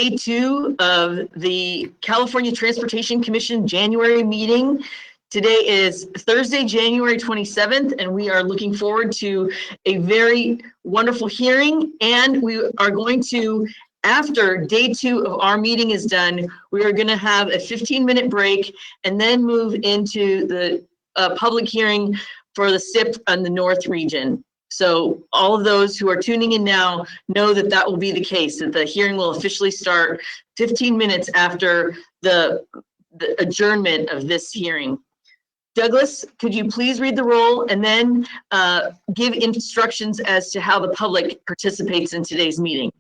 Day 2 of the California Transportation Commission January meeting. Today is Thursday, January 27th, and we are looking forward to a very wonderful hearing. And we are going to, after Day 2 of our meeting is done, we are going to have a 15-minute break and then move into the public hearing for the SIP on the North region. So all of those who are tuning in now know that that will be the case, that the hearing will officially start 15 minutes after the adjournment of this hearing. Douglas, could you please read the roll and then give instructions as to how the public participates in today's meeting?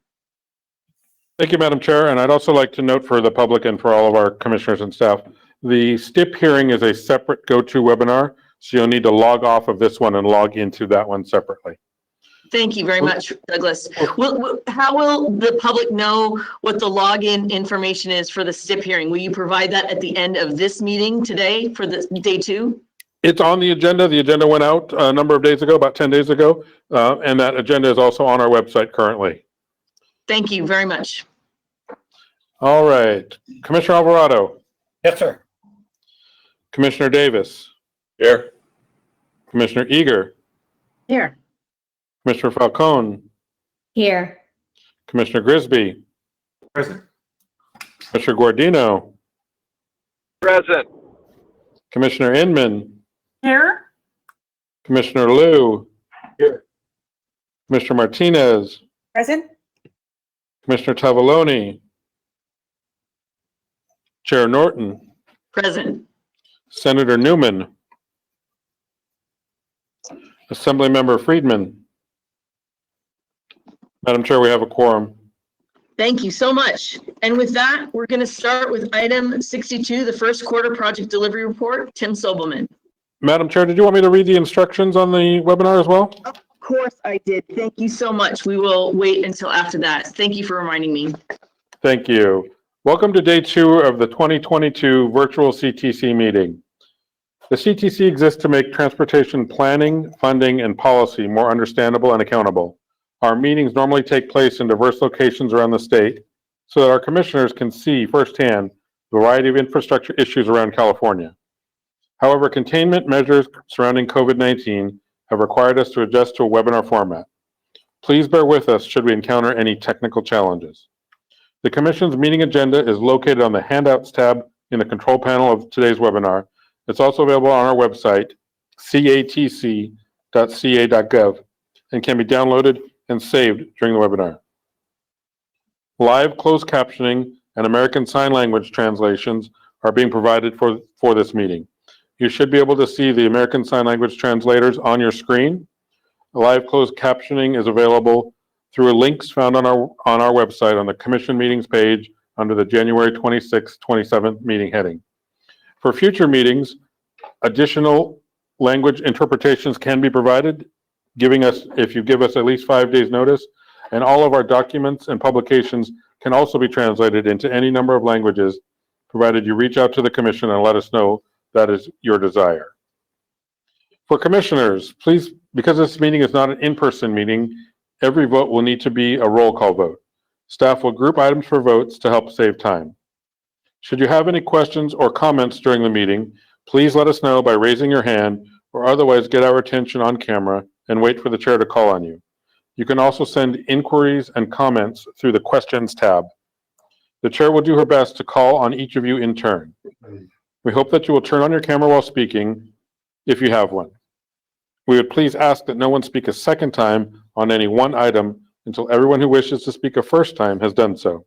Thank you, Madam Chair. And I'd also like to note for the public and for all of our commissioners and staff, the STIP hearing is a separate GoToWebinar. So you'll need to log off of this one and log into that one separately. Thank you very much, Douglas. How will the public know what the login information is for the STIP hearing? Will you provide that at the end of this meeting today for the Day 2? It's on the agenda. The agenda went out a number of days ago, about 10 days ago, and that agenda is also on our website currently. Thank you very much. All right. Commissioner Alvarado. Yes, sir. Commissioner Davis. Here. Commissioner Eager. Here. Commissioner Falcone. Here. Commissioner Grisby. Present. Commissioner Guardino. Present. Commissioner Inman. Here. Commissioner Liu. Here. Commissioner Martinez. Present. Commissioner Tavaloni. Chair Norton. Present. Senator Newman. Assemblymember Friedman. Madam Chair, we have a quorum. Thank you so much. And with that, we're going to start with item 62, the first quarter project delivery report. Tim Sobelman. Madam Chair, did you want me to read the instructions on the webinar as well? Of course I did. Thank you so much. We will wait until after that. Thank you for reminding me. Thank you. Welcome to Day 2 of the 2022 virtual CTC meeting. The CTC exists to make transportation planning, funding, and policy more understandable and accountable. Our meetings normally take place in diverse locations around the state so that our commissioners can see firsthand the variety of infrastructure issues around California. However, containment measures surrounding COVID-19 have required us to adjust to a webinar format. Please bear with us should we encounter any technical challenges. The Commission's meeting agenda is located on the Handouts tab in the control panel of today's webinar. It's also available on our website, catc.ca.gov, and can be downloaded and saved during the webinar. Live closed captioning and American Sign Language translations are being provided for this meeting. You should be able to see the American Sign Language translators on your screen. Live closed captioning is available through links found on our website on the Commission Meetings page under the January 26, 27th meeting heading. For future meetings, additional language interpretations can be provided, if you give us at least 5 days notice, and all of our documents and publications can also be translated into any number of languages, provided you reach out to the Commission and let us know that is your desire. For commissioners, please, because this meeting is not an in-person meeting, every vote will need to be a roll call vote. Staff will group items for votes to help save time. Should you have any questions or comments during the meeting, please let us know by raising your hand or otherwise get our attention on camera and wait for the chair to call on you. You can also send inquiries and comments through the Questions tab. The chair will do her best to call on each of you in turn. We hope that you will turn on your camera while speaking, if you have one. We would please ask that no one speak a second time on any one item until everyone who wishes to speak a first time has done so.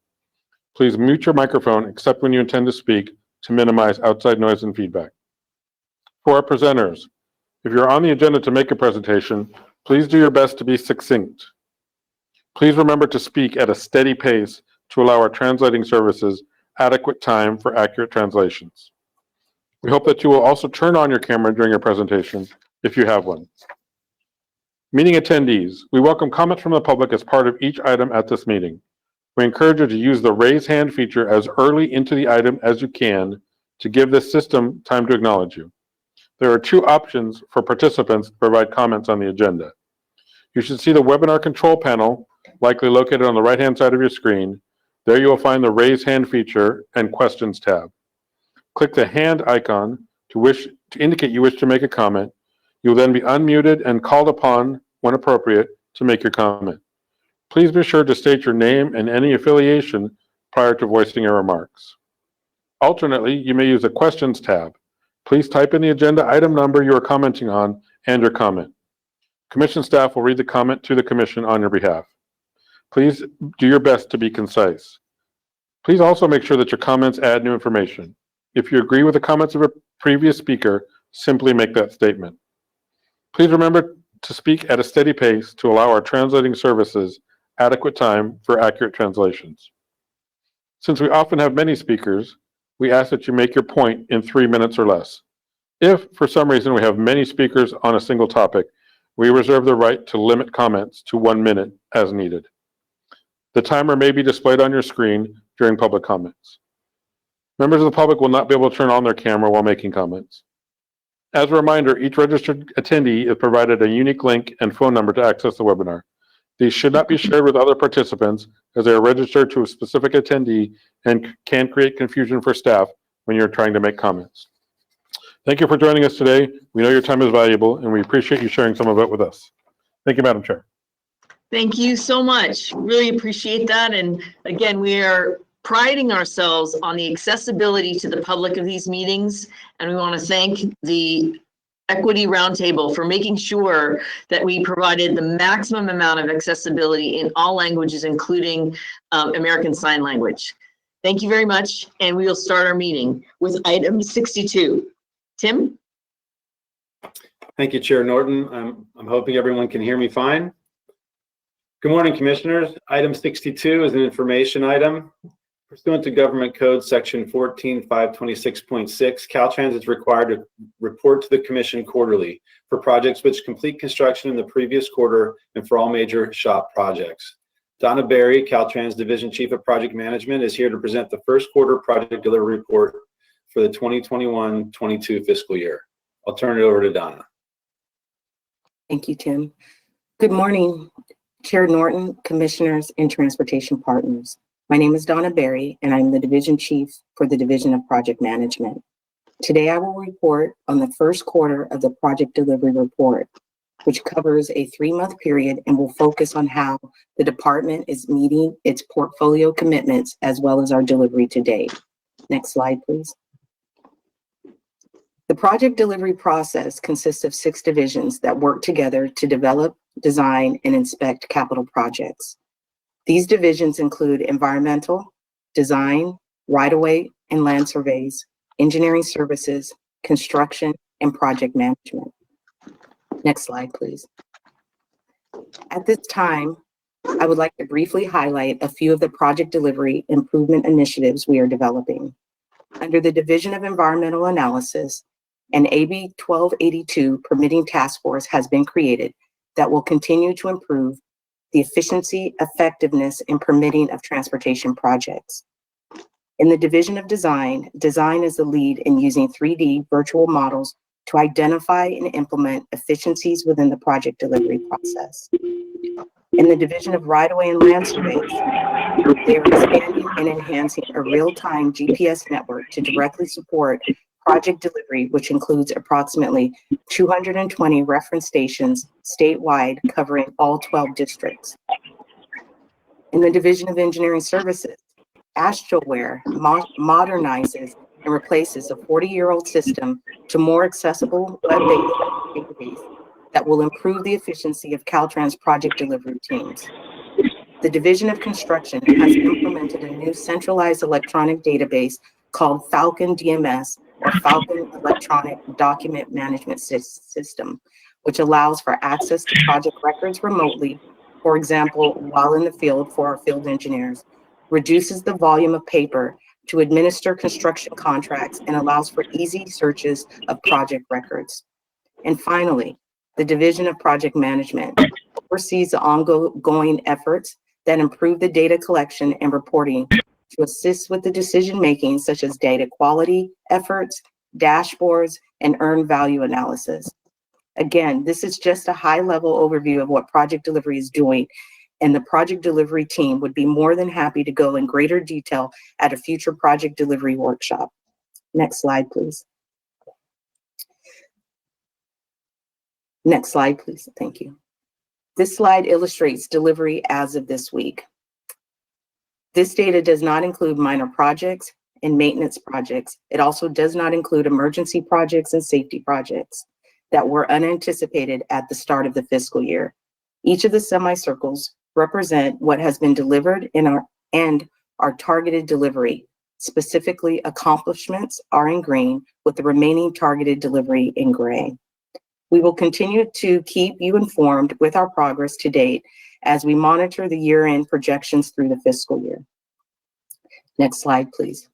Please mute your microphone except when you intend to speak to minimize outside noise and feedback. For our presenters, if you're on the agenda to make a presentation, please do your best to be succinct. Please remember to speak at a steady pace to allow our translating services adequate time for accurate translations. We hope that you will also turn on your camera during your presentation if you have one. Meeting attendees, we welcome comments from the public as part of each item at this meeting. We encourage you to use the raise hand feature as early into the item as you can to give the system time to acknowledge you. There are 2 options for participants to provide comments on the agenda. You should see the webinar control panel, likely located on the right-hand side of your screen, There you will find the Raise Hand feature and Questions tab. Click the hand icon to indicate you wish to make a comment. You will then be unmuted and called upon, when appropriate, to make your comment. Please be sure to state your name and any affiliation prior to voicing your remarks. Alternately, you may use the Questions tab. Please type in the agenda item number you are commenting on and your comment. Commission staff will read the comment to the Commission on your behalf. Please do your best to be concise. Please also make sure that your comments add new information. If you agree with the comments of a previous speaker, simply make that statement. Please remember to speak at a steady pace to allow our translating services adequate time for accurate translations. Since we often have many speakers, we ask that you make your point in 3 minutes or less. If, for some reason, we have many speakers on a single topic, we reserve the right to limit comments to 1 minute as needed. The timer may be displayed on your screen during public comments. Members of the public will not be able to turn on their camera while making comments. As a reminder, each registered attendee is provided a unique link and phone number to access the webinar. These should not be shared with other participants as they are registered to a specific attendee and can create confusion for staff when you're trying to make comments. Thank you for joining us today. We know your time is valuable and we appreciate you sharing some of it with us. Thank you, Madam Chair. Thank you so much. Really appreciate that. And again, we are priding ourselves on the accessibility to the public of these meetings. And we want to thank the Equity Roundtable for making sure that we provided the maximum amount of accessibility in all languages, including American Sign Language. Thank you very much. And we will start our meeting with item 62. Tim? Thank you, Chair Norton. I'm hoping everyone can hear me fine. Good morning, Commissioners. Item 62 is an information item. Pursuant to Government Code Section 14526.6, Caltrans is required to report to the Commission quarterly for projects which complete construction in the previous quarter and for all major shop projects. Donna Berry, Caltrans Division Chief of Project Management, is here to present the first quarter project delivery report for the 2021-22 fiscal year. I'll turn it over to Donna. Thank you, Tim. Good morning, Chair Norton, Commissioners, and Transportation Partners. My name is Donna Berry, and I'm the Division Chief for the Division of Project Management. Today, I will report on the first quarter of the Project Delivery Report, which covers a 3-month period and will focus on how the department is meeting its portfolio commitments as well as our delivery to date. Next slide, please. The project delivery process consists of 6 divisions that work together to develop, design, and inspect capital projects. These divisions include environmental, design, right-of-way and land surveys, engineering services, construction, and project management. Next slide, please. At this time, I would like to briefly highlight a few of the project delivery improvement initiatives we are developing. Under the Division of Environmental Analysis, an AB 1282 permitting task force has been created that will continue to improve the efficiency, effectiveness, and permitting of transportation projects. In the Division of Design, design is the lead in using 3D virtual models to identify and implement efficiencies within the project delivery process. In the Division of Right-of-Way and Land Surveys, they are expanding and enhancing a real-time GPS network to directly support project delivery, which includes approximately 220 reference stations statewide covering all 12 districts. In the Division of Engineering Services, Astroware modernizes and replaces a 40-year-old system to more accessible web-based database that will improve the efficiency of Caltrans project delivery teams. The Division of Construction has implemented a new centralized electronic database called Falcon DMS, or Falcon Electronic Document Management System, which allows for access to project records remotely, for example, while in the field for our field engineers, reduces the volume of paper to administer construction contracts, and allows for easy searches of project records. And finally, the Division of Project Management oversees the ongoing efforts that improve the data collection and reporting to assist with the decision-making, such as data quality efforts, dashboards, and earned value analysis. Again, this is just a high-level overview of what project delivery is doing and the project delivery team would be more than happy to go in greater detail at a future project delivery workshop. Next slide, please. Next slide, please. Thank you. This slide illustrates delivery as of this week. This data does not include minor projects and maintenance projects. It also does not include emergency projects and safety projects that were unanticipated at the start of the fiscal year. Each of the semicircles represent what has been delivered in our targeted delivery. Specifically, accomplishments are in green with the remaining targeted delivery in gray. We will continue to keep you informed with our progress to date as we monitor the year-end projections through the fiscal year. Next slide, please.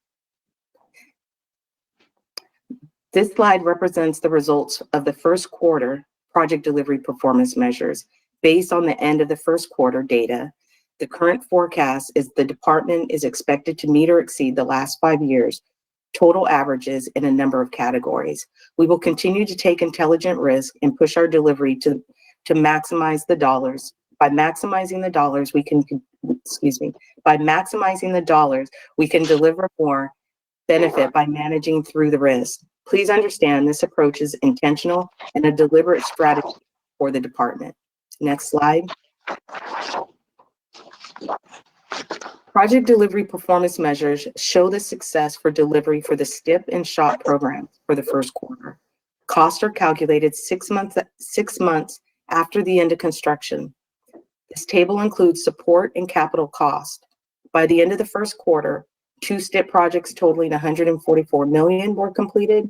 This slide represents the results of the first quarter project delivery performance measures. Based on the end of the first quarter data, the current forecast is the department is expected to meet or exceed the last 5 years total averages in a number of categories. We will continue to take intelligent risk and push our delivery to maximize the dollars. By maximizing the dollars, we can deliver more benefit by managing through the risk. Please understand this approach is intentional and a deliberate strategy for the department. Next slide. Project delivery performance measures show the success for delivery for the STIP and SHOP programs for the first quarter. Costs are calculated 6 months after the end of construction. This table includes support and capital cost. By the end of the first quarter, 2 STIP projects totaling $144 million were completed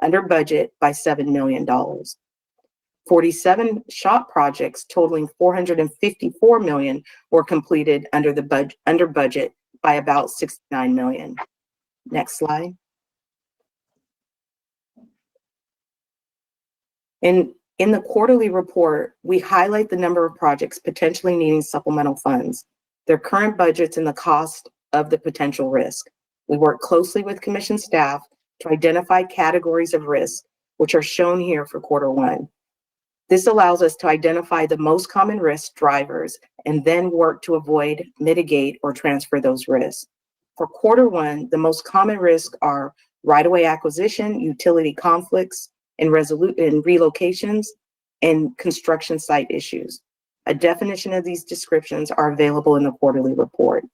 under budget by $7 million. 47 SHOP projects totaling $454 million were completed under budget by about $69 million. Next slide. In the quarterly report, we highlight the number of projects potentially needing supplemental funds, their current budgets, and the cost of the potential risk. We work closely with commission staff to identify categories of risk, which are shown here for quarter one. This allows us to identify the most common risk drivers and then work to avoid, mitigate, or transfer those risks. For quarter one, the most common risks are right-of-way acquisition, utility conflicts, and relocations, and construction site issues. A definition of these descriptions are available in the quarterly report.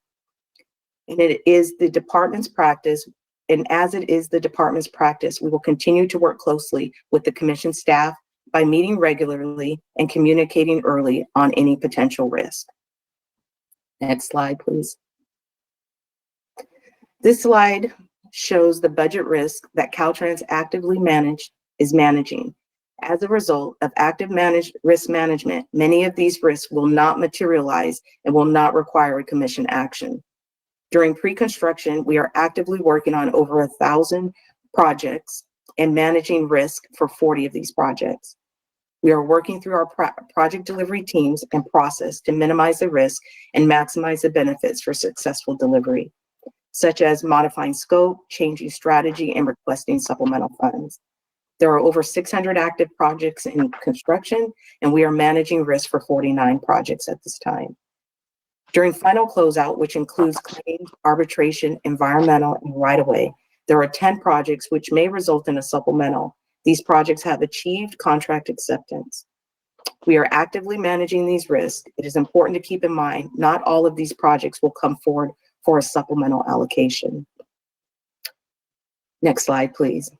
And it is the department's practice, and as it is the department's practice, we will continue to work closely with the commission staff by meeting regularly and communicating early on any potential risk. Next slide, please. This slide shows the budget risk that Caltrans actively is managing. As a result of active risk management, many of these risks will not materialize and will not require a commission action. During pre-construction, we are actively working on over 1,000 projects and managing risk for 40 of these projects. We are working through our project delivery teams and process to minimize the risk and maximize the benefits for successful delivery, such as modifying scope, changing strategy, and requesting supplemental funds. There are over 600 active projects in construction, and we are managing risk for 49 projects at this time. During final closeout, which includes claims, arbitration, environmental, and right-of-way, there are 10 projects which may result in a supplemental. These projects have achieved contract acceptance. We are actively managing these risks. It is important to keep in mind, not all of these projects will come forward for a supplemental allocation. Next slide, please.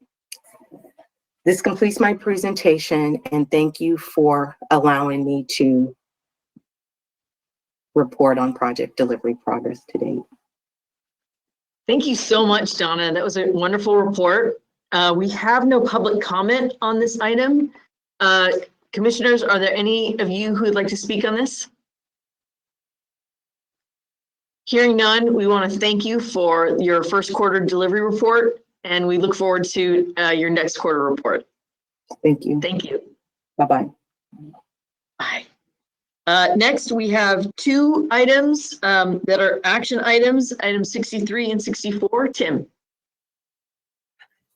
This completes my presentation, and thank you for allowing me to report on project delivery progress to date. Thank you so much, Donna. That was a wonderful report. We have no public comment on this item. Commissioners, are there any of you who would like to speak on this? Hearing none, we want to thank you for your first quarter delivery report, and we look forward to your next quarter report. Thank you. Thank you. Bye-bye. Bye. Next, we have 2 items that are action items, items 63 and 64. Tim.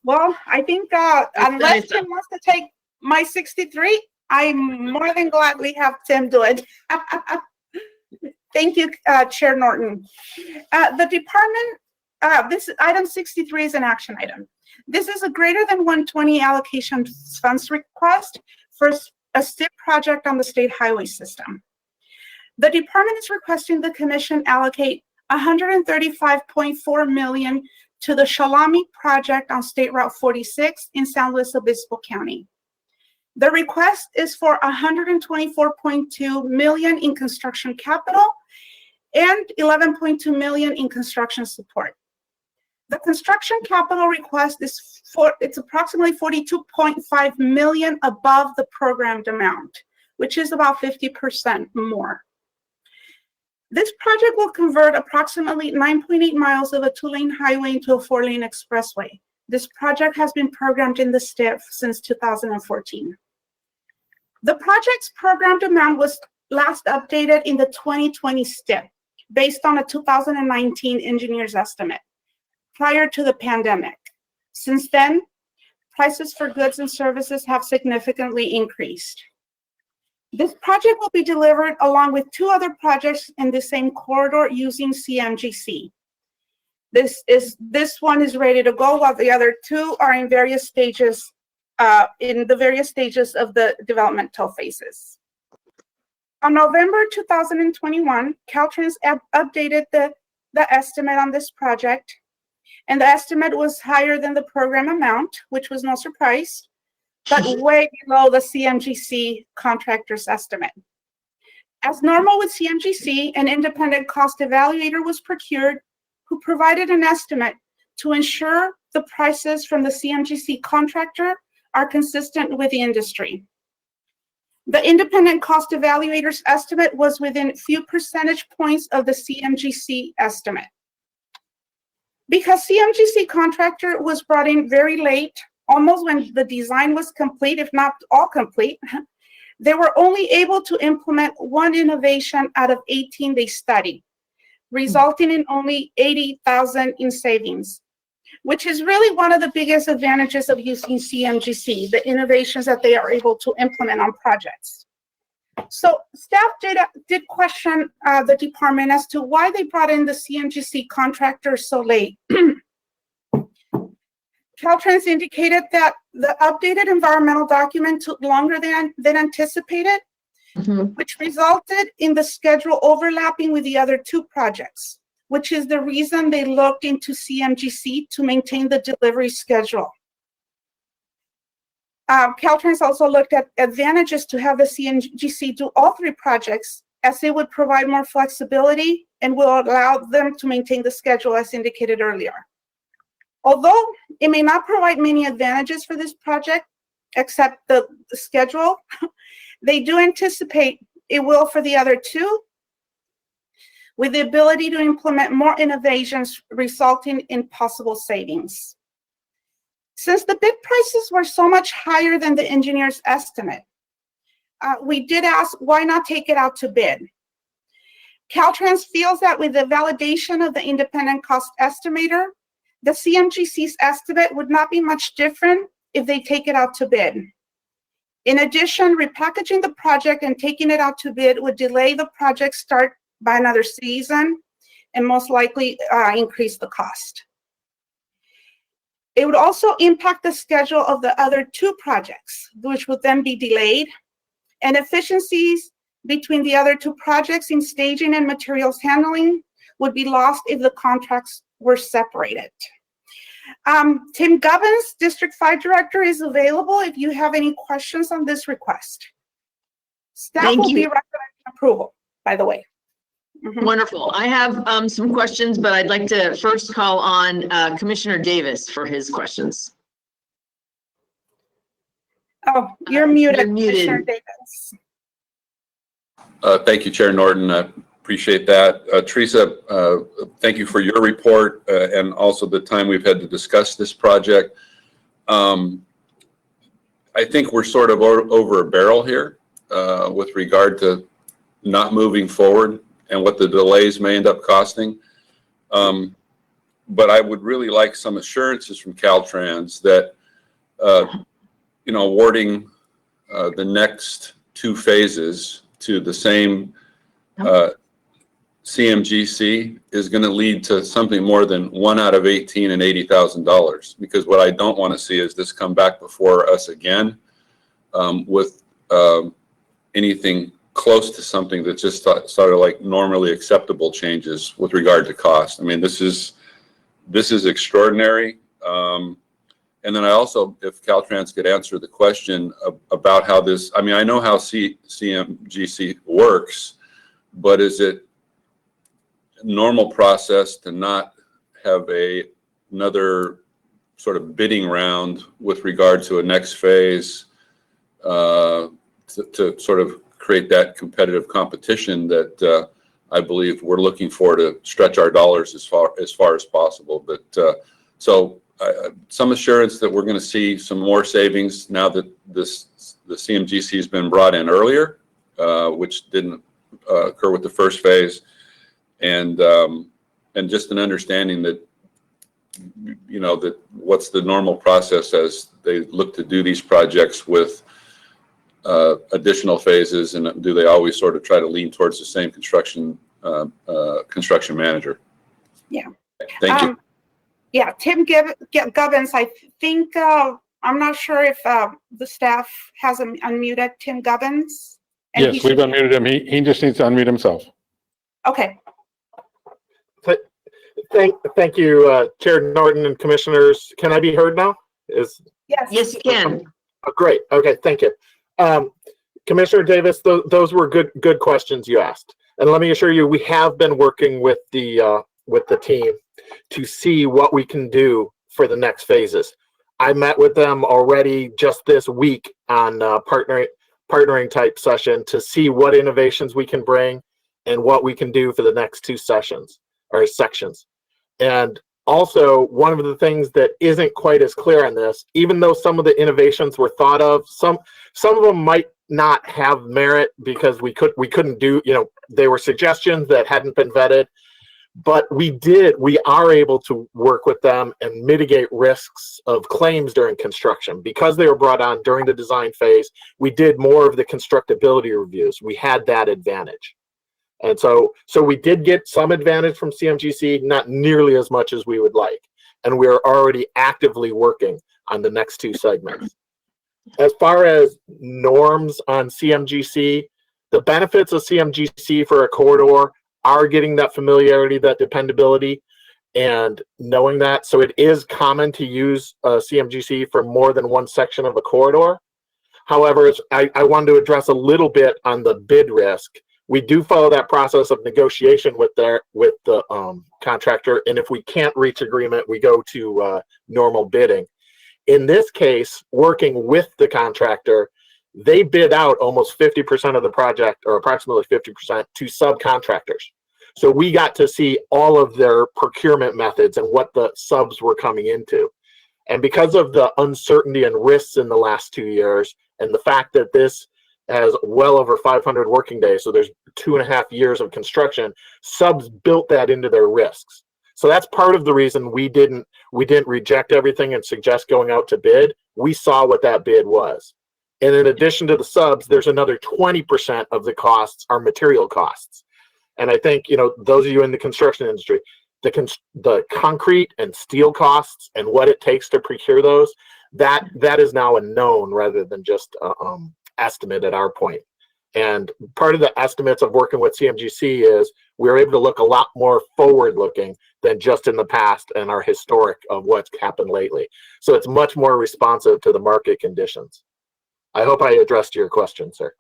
Well, I think unless Tim wants to take my 63, I'm more than gladly have Tim do it. Thank you, Chair Norton. The department, this item 63 is an action item. This is a greater than 120 allocation funds request for a STIP project on the state highway system. The department is requesting the commission allocate $135.4 million to the Shalami project on State Route 46 in San Luis Obispo County. The request is for $124.2 million in construction capital and $11.2 million in construction support. The construction capital request is it's approximately $42.5 million above the programmed amount, which is about 50% more. This project will convert approximately 9.8 miles of a 2-lane highway into a 4-lane expressway. This project has been programmed in the STIP since 2014. The project's programmed amount was last updated in the 2020 STIP based on a 2019 engineer's estimate prior to the pandemic. Since then, prices for goods and services have significantly increased. This project will be delivered along with 2 other projects in the same corridor using CMGC. This one is ready to go, while the other 2 are in various stages, of the developmental phases. On November 2021, Caltrans updated the estimate on this project, and the estimate was higher than the program amount, which was no surprise, but way below the CMGC contractor's estimate. As normal with CMGC, an independent cost evaluator was procured who provided an estimate to ensure the prices from the CMGC contractor are consistent with the industry. The independent cost evaluator's estimate was within a few percentage points of the CMGC estimate. Because CMGC contractor was brought in very late, almost when the design was complete, if not all complete, they were only able to implement 1 innovation out of 18 they studied, resulting in only $80,000 in savings, which is really one of the biggest advantages of using CMGC, the innovations that they are able to implement on projects. So staff did question the department as to why they brought in the CMGC contractor so late. Caltrans indicated that the updated environmental document took longer than anticipated, which resulted in the schedule overlapping with the other 2 projects, which is the reason they looked into CMGC to maintain the delivery schedule. Caltrans also looked at advantages to have the CMGC do all 3 projects, as it would provide more flexibility and will allow them to maintain the schedule as indicated earlier. Although it may not provide many advantages for this project, except the schedule, they do anticipate it will for the other 2, with the ability to implement more innovations resulting in possible savings. Since the bid prices were so much higher than the engineer's estimate, we did ask why not take it out to bid. Caltrans feels that with the validation of the independent cost estimator, the CMGC's estimate would not be much different if they take it out to bid. In addition, repackaging the project and taking it out to bid would delay the project start by another season and most likely increase the cost. It would also impact the schedule of the other 2 projects, which would then be delayed, and efficiencies between the other 2 projects in staging and materials handling would be lost if the contracts were separated. Tim Gubbins, District 5 Director, is available if you have any questions on this request. Staff will be recommending approval, by the way. Wonderful. I have some questions, but I'd like to first call on Commissioner Davis for his questions. Oh, you're muted, You're muted. Commissioner Davis. Thank you, Chair Norton. I appreciate that. Teresa, thank you for your report and also the time we've had to discuss this project. I think we're sort of over a barrel here with regard to not moving forward and what the delays may end up costing. But I would really like some assurances from Caltrans that, awarding the next 2 phases to the same CMGC is going to lead to something more than 1 out of 18 and $80,000. Because what I don't want to see is this come back before us again with anything close to something that's just sort of like normally acceptable changes with regard to cost. I mean, this is extraordinary. And then I also, if Caltrans could answer the question about how this, I mean, I know how CMGC works, but is it normal process to not have another sort of bidding round with regard to a next phase to sort of create that competitive competition that I believe we're looking for to stretch our dollars as far as possible. But some assurance that we're going to see some more savings now that the CMGC has been brought in earlier, which didn't occur with the first phase, and just an understanding that that what's the normal process as they look to do these projects with additional phases, and do they always sort of try to lean towards the same construction manager? Yeah. Thank you. Yeah, Tim Gubbins, I think, I'm not sure if the staff has unmuted Tim Gubbins. And Yes, we've unmuted him. He just needs to unmute himself. Okay. Thank you, Chair Norton and Commissioners. Can I be heard now? Yes. Yes, you can. Oh, great. Okay, thank you. Commissioner Davis, those were good questions you asked. And let me assure you, we have been working with the team to see what we can do for the next phases. I met with them already just this week on partnering type session to see what innovations we can bring and what we can do for the next two sessions or sections. And also, one of the things that isn't quite as clear on this, even though some of the innovations were thought of, some of them might not have merit because we couldn't do, they were suggestions that hadn't been vetted. But we are able to work with them and mitigate risks of claims during construction. Because they were brought on during the design phase, we did more of the constructability reviews. We had that advantage. And so we did get some advantage from CMGC, not nearly as much as we would like. And we're already actively working on the next two segments. As far as norms on CMGC, the benefits of CMGC for a corridor are getting that familiarity, that dependability, and knowing that. So it is common to use CMGC for more than one section of a corridor. However, I wanted to address a little bit on the bid risk. We do follow that process of negotiation with the contractor, and if we can't reach agreement, we go to normal bidding. In this case, working with the contractor, they bid out almost 50% of the project, or approximately 50%, to subcontractors. So we got to see all of their procurement methods and what the subs were coming into. And because of the uncertainty and risks in the last 2 years, and the fact that this has well over 500 working days, so there's 2.5 years of construction, subs built that into their risks. So that's part of the reason we didn't reject everything and suggest going out to bid. We saw what that bid was. And in addition to the subs, there's another 20% of the costs are material costs. And I think, those of you in the construction industry, the concrete and steel costs and what it takes to procure those, that is now a known rather than just estimate at our point. And part of the estimates of working with CMGC is we're able to look a lot more forward looking than just in the past and our historic of what's happened lately. So it's much more responsive to the market conditions. I hope I addressed your question, sir.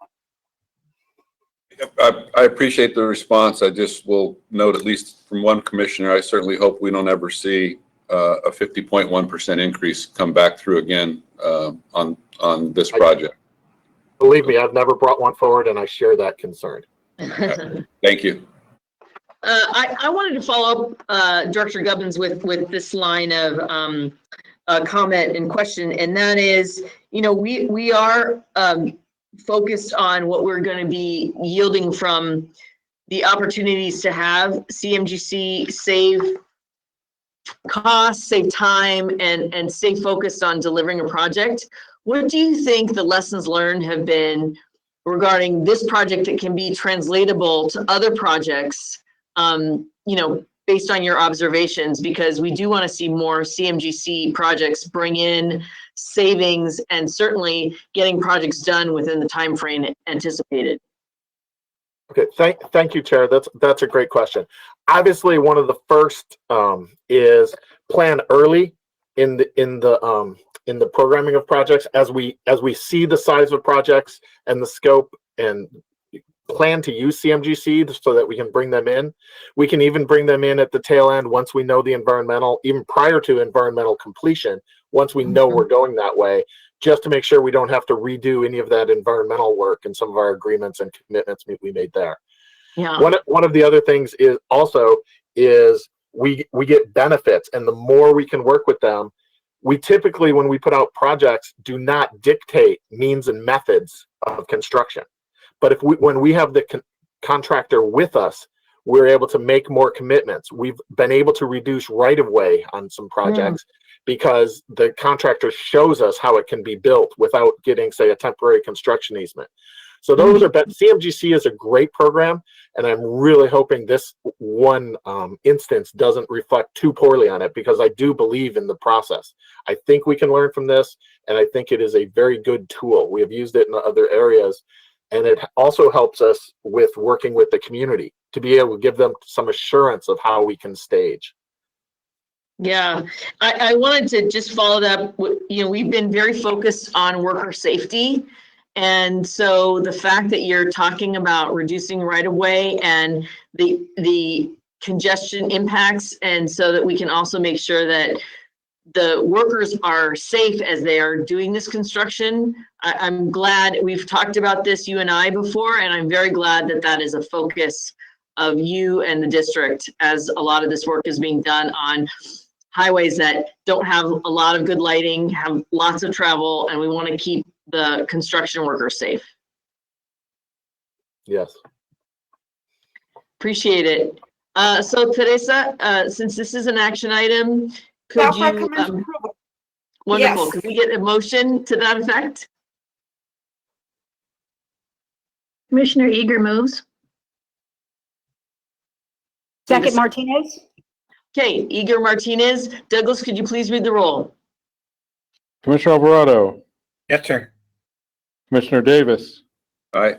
I appreciate the response. I just will note, at least from one commissioner, I certainly hope we don't ever see a 50.1% increase come back through again on this project. Believe me, I've never brought one forward, and I share that concern. Thank you. I wanted to follow up, Director Gubbins, with this line of comment and question, and that is, we are focused on what we're going to be yielding from the opportunities to have CMGC save costs, save time, and stay focused on delivering a project. What do you think the lessons learned have been regarding this project that can be translatable to other projects based on your observations, because we do want to see more CMGC projects bring in savings and certainly getting projects done within the time frame anticipated. Okay, thank you, Chair. That's a great question. Obviously, one of the first is plan early in the programming of projects as we see the size of projects and the scope, and plan to use CMGC so that we can bring them in. We can even bring them in at the tail end once we know the environmental, even prior to environmental completion, once we know we're going that way, just to make sure we don't have to redo any of that environmental work and some of our agreements and commitments we made there. Yeah. One of the other things is we get benefits, and the more we can work with them, we typically, when we put out projects, do not dictate means and methods of construction. But when we have the contractor with us, we're able to make more commitments. We've been able to reduce right-of-way on some projects because the contractor shows us how it can be built without getting, say, a temporary construction easement. So those are, CMGC is a great program, and I'm really hoping this one instance doesn't reflect too poorly on it, because I do believe in the process. I think we can learn from this, and I think it is a very good tool. We have used it in other areas, and it also helps us with working with the community to be able to give them some assurance of how we can stage. Yeah, I wanted to just follow that up. We've been very focused on worker safety. And so the fact that you're talking about reducing right of way and the congestion impacts, and so that we can also make sure that the workers are safe as they are doing this construction. I'm glad we've talked about this, you and I, before, and I'm very glad that that is a focus of you and the district, as a lot of this work is being done on highways that don't have a lot of good lighting, have lots of travel, and we want to keep the construction workers safe. Yes. Appreciate it. So Teresa, since this is an action item, could Staff you, recommends approval. wonderful, Yes. could we get a motion to that effect? Commissioner Eager moves. Second, Martinez. Okay, Eager Martinez. Douglas, could you please read the roll? Commissioner Alvarado, Yes, sir. Commissioner Davis, Aye.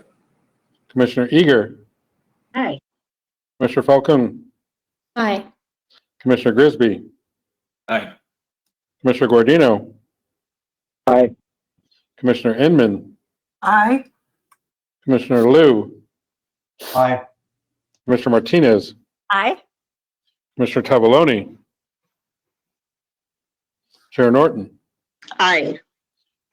Commissioner Eager, Aye. Commissioner Falcone, Aye. Commissioner Grisby, Aye. Commissioner Guardino, Aye. Commissioner Inman, Aye. Commissioner Liu, Aye. Commissioner Martinez, Aye. Commissioner Tavaloni, Chair Norton. Aye.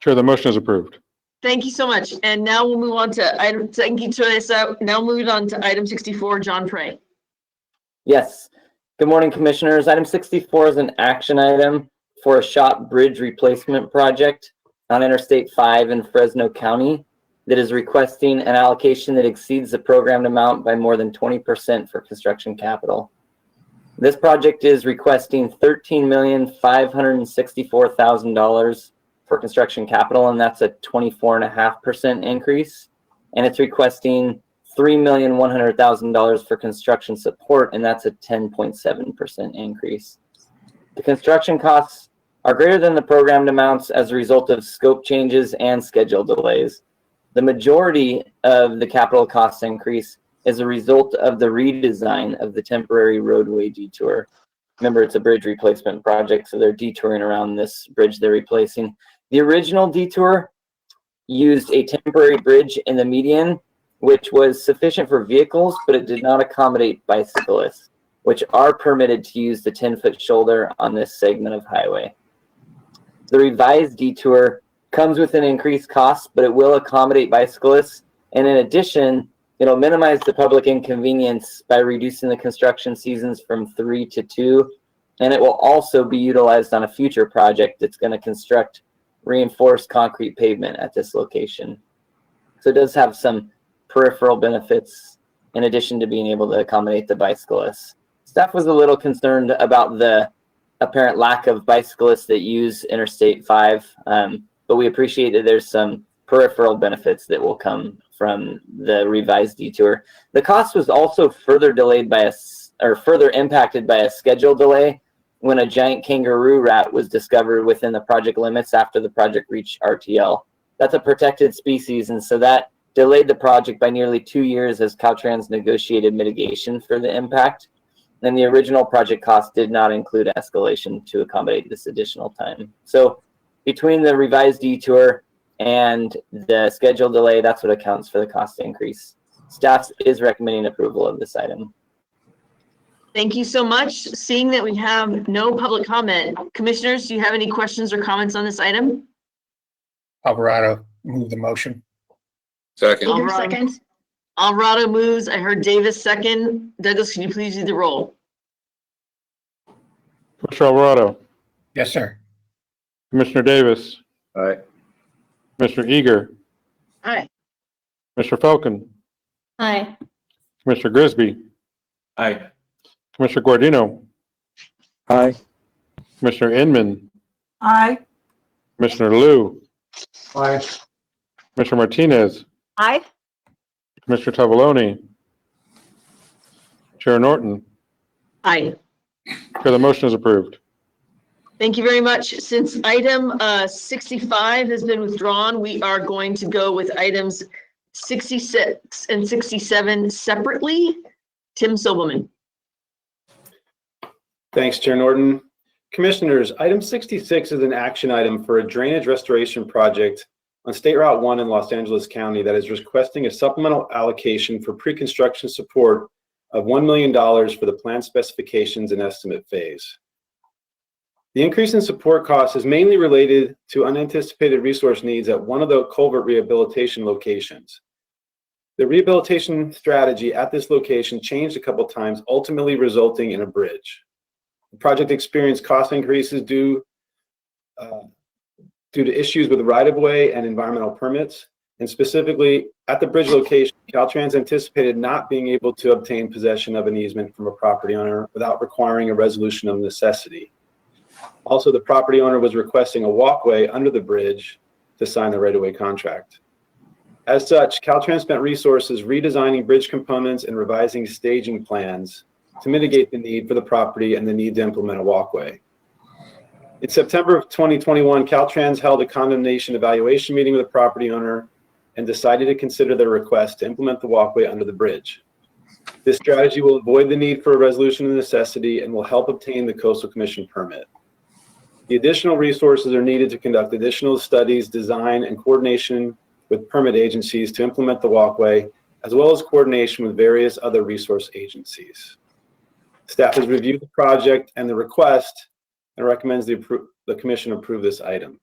Chair, the motion is approved. Thank you so much. And now we'll move on to item, thank you, Teresa. Now moving on to item 64, John Prey. Yes. Good morning, Commissioners. Item 64 is an action item for a shop bridge replacement project on Interstate 5 in Fresno County that is requesting an allocation that exceeds the programmed amount by more than 20% for construction capital. This project is requesting $13,564,000 for construction capital, and that's a 24.5% increase. And it's requesting $3,100,000 for construction support, and that's a 10.7% increase. The construction costs are greater than the programmed amounts as a result of scope changes and schedule delays. The majority of the capital cost increase is a result of the redesign of the temporary roadway detour. Remember, it's a bridge replacement project, so they're detouring around this bridge they're replacing. The original detour used a temporary bridge in the median, which was sufficient for vehicles, but it did not accommodate bicyclists, which are permitted to use the 10-foot shoulder on this segment of highway. The revised detour comes with an increased cost, but it will accommodate bicyclists. And in addition, it'll minimize the public inconvenience by reducing the construction seasons from 3 to 2. And it will also be utilized on a future project that's going to construct reinforced concrete pavement at this location. So it does have some peripheral benefits in addition to being able to accommodate the bicyclists. Staff was a little concerned about the apparent lack of bicyclists that use Interstate 5, but we appreciate that there's some peripheral benefits that will come from the revised detour. The cost was also further delayed by further impacted by a schedule delay when a giant kangaroo rat was discovered within the project limits after the project reached RTL. That's a protected species, and so that delayed the project by nearly 2 years as Caltrans negotiated mitigation for the impact. And the original project cost did not include escalation to accommodate this additional time. So between the revised detour and the schedule delay, that's what accounts for the cost increase. Staff is recommending approval of this item. Thank you so much. Seeing that we have no public comment, commissioners, do you have any questions or comments on this item? Alvarado, move the motion. Second. Eager Alvarado. seconds. Alvarado moves. I heard Davis second. Douglas, can you please do the roll? Commissioner Alvarado, Yes, sir. Commissioner Davis, Aye. Commissioner Eager, Aye. Commissioner Falcon, Aye. Commissioner Grisby, Aye. Commissioner Guardino, Aye. Commissioner Inman, Aye. Commissioner Liu, Aye. Commissioner Martinez, Aye. Commissioner Tavaloni, Chair Norton. Aye. Chair, the motion is approved. Thank you very much. Since item 65 has been withdrawn, we are going to go with items 66 and 67 separately. Tim Sobelman. Thanks, Chair Norton. Commissioners, item 66 is an action item for a drainage restoration project on State Route 1 in Los Angeles County that is requesting a supplemental allocation for pre-construction support of $1 million for the plan specifications and estimate phase. The increase in support costs is mainly related to unanticipated resource needs at one of the culvert rehabilitation locations. The rehabilitation strategy at this location changed a couple times, ultimately resulting in a bridge. The project experienced cost increases due to issues with right-of-way and environmental permits. And specifically, at the bridge location, Caltrans anticipated not being able to obtain possession of an easement from a property owner without requiring a resolution of necessity. Also, the property owner was requesting a walkway under the bridge to sign the right-of-way contract. As such, Caltrans spent resources redesigning bridge components and revising staging plans to mitigate the need for the property and the need to implement a walkway. In September of 2021, Caltrans held a condemnation evaluation meeting with the property owner and decided to consider their request to implement the walkway under the bridge. This strategy will avoid the need for a resolution of necessity and will help obtain the Coastal Commission permit. The additional resources are needed to conduct additional studies, design, and coordination with permit agencies to implement the walkway, as well as coordination with various other resource agencies. Staff has reviewed the project and the request and recommends the Commission approve this item.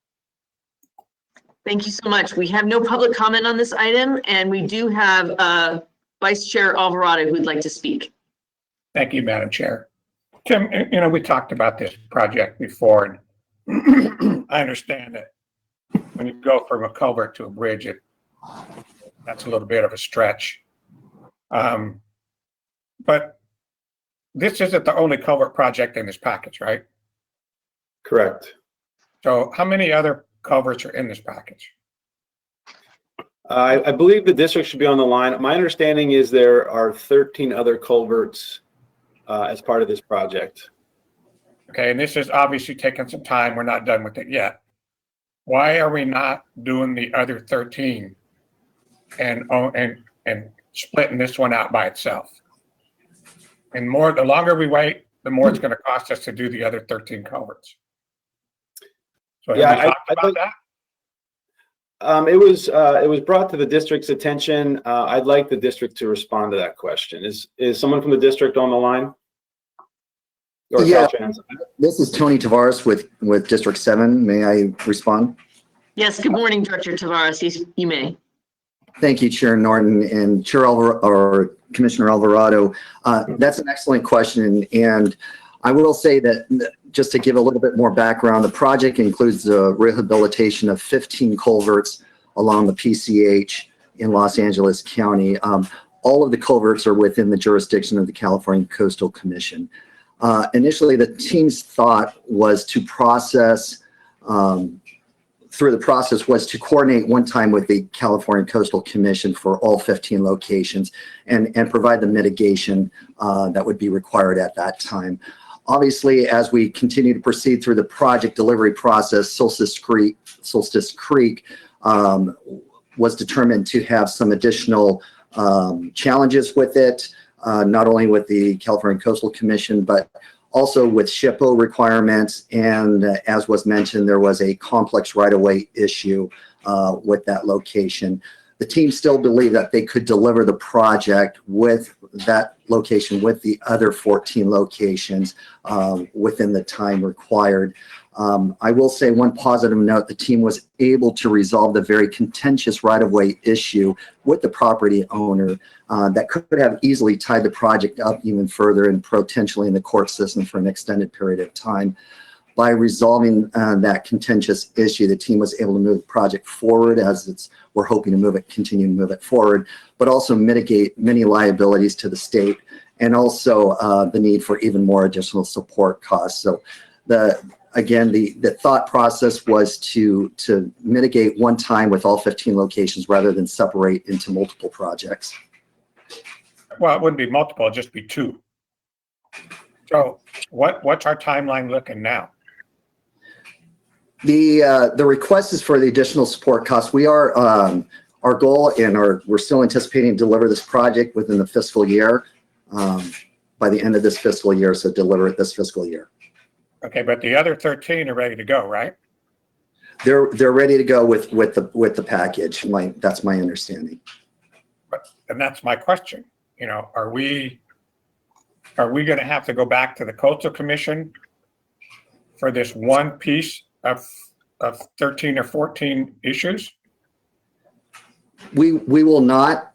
Thank you so much. We have no public comment on this item, and we do have Vice Chair Alvarado who'd like to speak. Thank you, Madam Chair. Tim, we talked about this project before, and I understand that when you go from a culvert to a bridge, that's a little bit of a stretch. But this isn't the only culvert project in this package, right? Correct. So how many other culverts are in this package? I believe the district should be on the line. My understanding is there are 13 other culverts as part of this project. Okay, and this is obviously taking some time. We're not done with it yet. Why are we not doing the other 13 and splitting this one out by itself? And the longer we wait, the more it's going to cost us to do the other 13 culverts. So have we talked about that? It was brought to the district's attention. I'd like the district to respond to that question. Is someone from the district on the line? Or Yeah, Caltrans? this is Tony Tavares with District 7. May I respond? Yes, good morning, Director Tavares. You may. Thank you, Chair Norton and Commissioner Alvarado. That's an excellent question. And I will say that just to give a little bit more background, the project includes the rehabilitation of 15 culverts along the PCH in Los Angeles County. All of the culverts are within the jurisdiction of the California Coastal Commission. Initially, the team's thought was to process through the process was to coordinate one time with the California Coastal Commission for all 15 locations and provide the mitigation that would be required at that time. Obviously, as we continue to proceed through the project delivery process, Solstice Creek was determined to have some additional challenges with it, not only with the California Coastal Commission, but also with SHPO requirements. And as was mentioned, there was a complex right-of-way issue with that location. The team still believed that they could deliver the project with that location, with the other 14 locations within the time required. I will say one positive note, the team was able to resolve the very contentious right-of-way issue with the property owner that could have easily tied the project up even further and potentially in the court system for an extended period of time. By resolving that contentious issue, the team was able to move the project forward as we're hoping to continue to move it forward, but also mitigate many liabilities to the state and also the need for even more additional support costs. So again, the thought process was to mitigate one time with all 15 locations rather than separate into multiple projects. Well, it wouldn't be multiple, it'd just be 2. So what's our timeline looking now? The request is for the additional support costs. We are our goal and we're still anticipating to deliver this project within the fiscal year, by the end of this fiscal year. So deliver it this fiscal year. Okay, but the other 13 are ready to go, right? They're ready to go with the package. That's my understanding. And that's my question. You know, are we going to have to go back to the Coastal Commission for this one piece of 13 or 14 issues? We will not.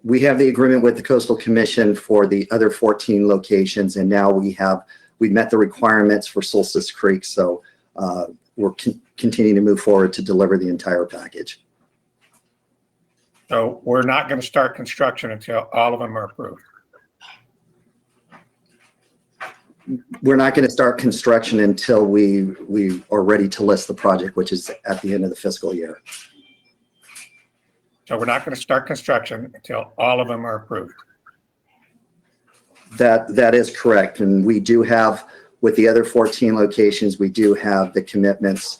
We have the agreement with the Coastal Commission for the other 14 locations, and now we met the requirements for Solstice Creek, so we're continuing to move forward to deliver the entire package. So we're not going to start construction until all of them are approved. We're not going to start construction until we are ready to list the project, which is at the end of the fiscal year. So we're not going to start construction until all of them are approved. That is correct. And we do have, with the other 14 locations, we do have the commitments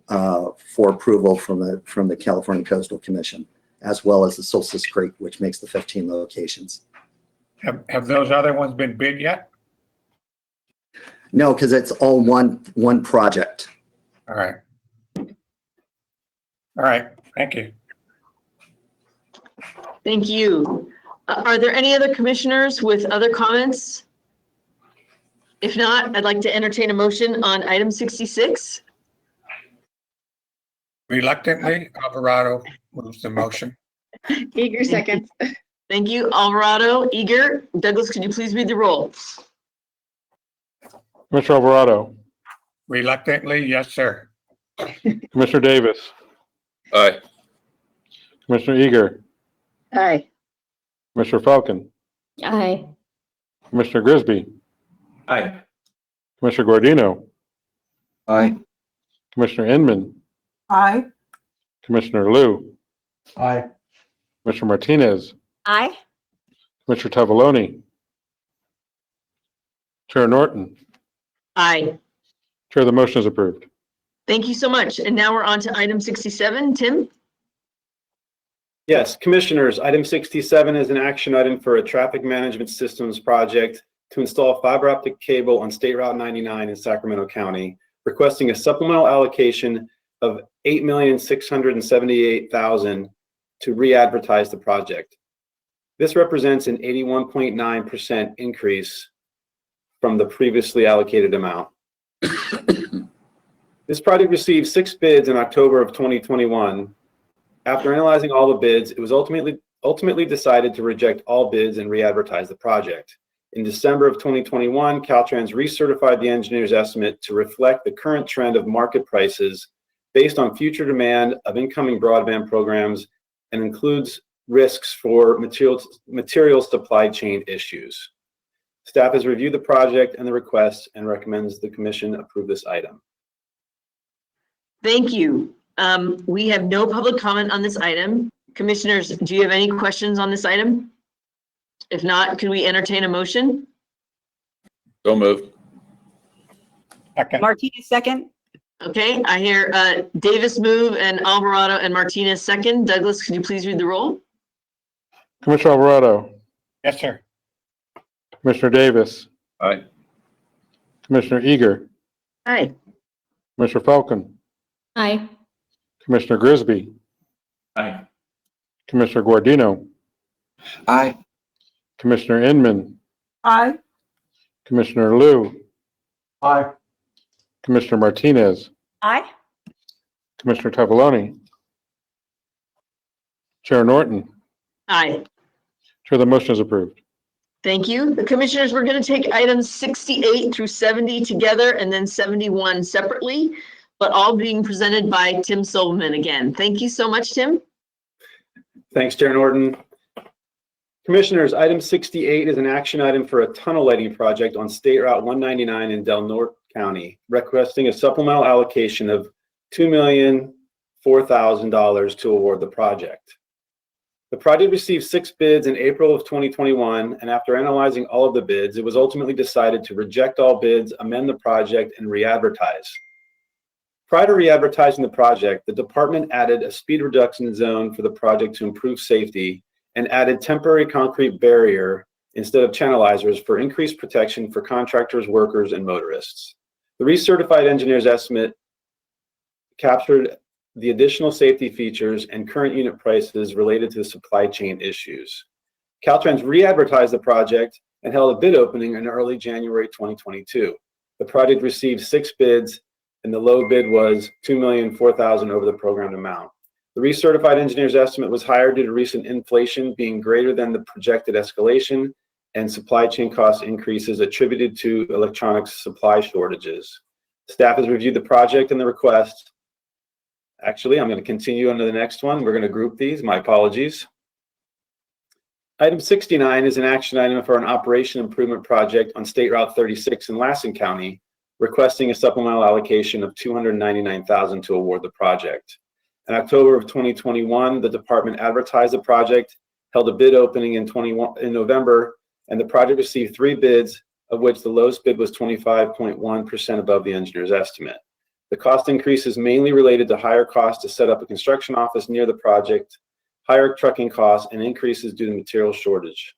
for approval from the California Coastal Commission, as well as the Solstice Creek, which makes the 15 locations. Have those other ones been bid yet? No, because it's all one project. All right. All right. Thank you. Thank you. Are there any other commissioners with other comments? If not, I'd like to entertain a motion on item 66. Reluctantly, Alvarado moves the motion. Eager seconds. Thank you, Alvarado. Eager. Douglas, could you please read the roll? Commissioner Alvarado, Reluctantly, yes, sir. Commissioner Davis, Aye. Commissioner Eager, Aye. Commissioner Falcon, Aye. Commissioner Grisby, Aye. Commissioner Guardino, Aye. Commissioner Inman, Aye. Commissioner Liu, Aye. Commissioner Martinez, Aye. Commissioner Tavaloni, Chair Norton. Aye. Chair, the motion is approved. Thank you so much. And now we're on to item 67. Tim? Yes, Commissioners, item 67 is an action item for a traffic management systems project to install fiber optic cable on State Route 99 in Sacramento County, requesting a supplemental allocation of $8,678,000 to re-advertise the project. This represents an 81.9% increase from the previously allocated amount. This project received 6 bids in October of 2021. After analyzing all the bids, it was ultimately decided to reject all bids and re-advertise the project. In December of 2021, Caltrans recertified the engineer's estimate to reflect the current trend of market prices based on future demand of incoming broadband programs and includes risks for material supply chain issues. Staff has reviewed the project and the request and recommends the Commission approve this item. Thank you. We have no public comment on this item. Commissioners, do you have any questions on this item? If not, can we entertain a motion? So moved. Second. Martinez, second. Okay, I hear Davis move and Alvarado and Martinez second. Douglas, could you please read the roll? Commissioner Alvarado, Yes, sir. Commissioner Davis, Aye. Commissioner Eager, Aye. Commissioner Falcon, Aye. Commissioner Grisby, Aye. Commissioner Guardino, Aye. Commissioner Inman, Aye. Commissioner Liu, Aye. Commissioner Martinez, Aye. Commissioner Tavalloni, Chair Norton. Aye. Chair, the motion is approved. Thank you. The commissioners, we're going to take items 68 through 70 together and then 71 separately, but all being presented by Tim Silverman again. Thank you so much, Tim. Thanks, Chair Norton. Commissioners, item 68 is an action item for a tunnel lighting project on State Route 199 in Del Norte County, requesting a supplemental allocation of $2,004,000 to award the project. The project received 6 bids in April of 2021, and after analyzing all of the bids, it was ultimately decided to reject all bids, amend the project, and re-advertise. Prior to re-advertising the project, the department added a speed reduction zone for the project to improve safety and added temporary concrete barrier instead of channelizers for increased protection for contractors, workers, and motorists. The recertified engineer's estimate captured the additional safety features and current unit prices related to the supply chain issues. Caltrans re-advertised the project and held a bid opening in early January 2022. The project received 6 bids, and the low bid was $2,004,000 over the programmed amount. The recertified engineer's estimate was higher due to recent inflation being greater than the projected escalation and supply chain cost increases attributed to electronics supply shortages. Staff has reviewed the project and the request. Actually, I'm going to continue on to the next one. We're going to group these. My apologies. Item 69 is an action item for an operation improvement project on State Route 36 in Lassen County, requesting a supplemental allocation of $299,000 to award the project. In October of 2021, the department advertised the project, held a bid opening in November, and the project received 3 bids, of which the lowest bid was 25.1% above the engineer's estimate. The cost increase is mainly related to higher costs to set up a construction office near the project, higher trucking costs, and increases due to material shortage.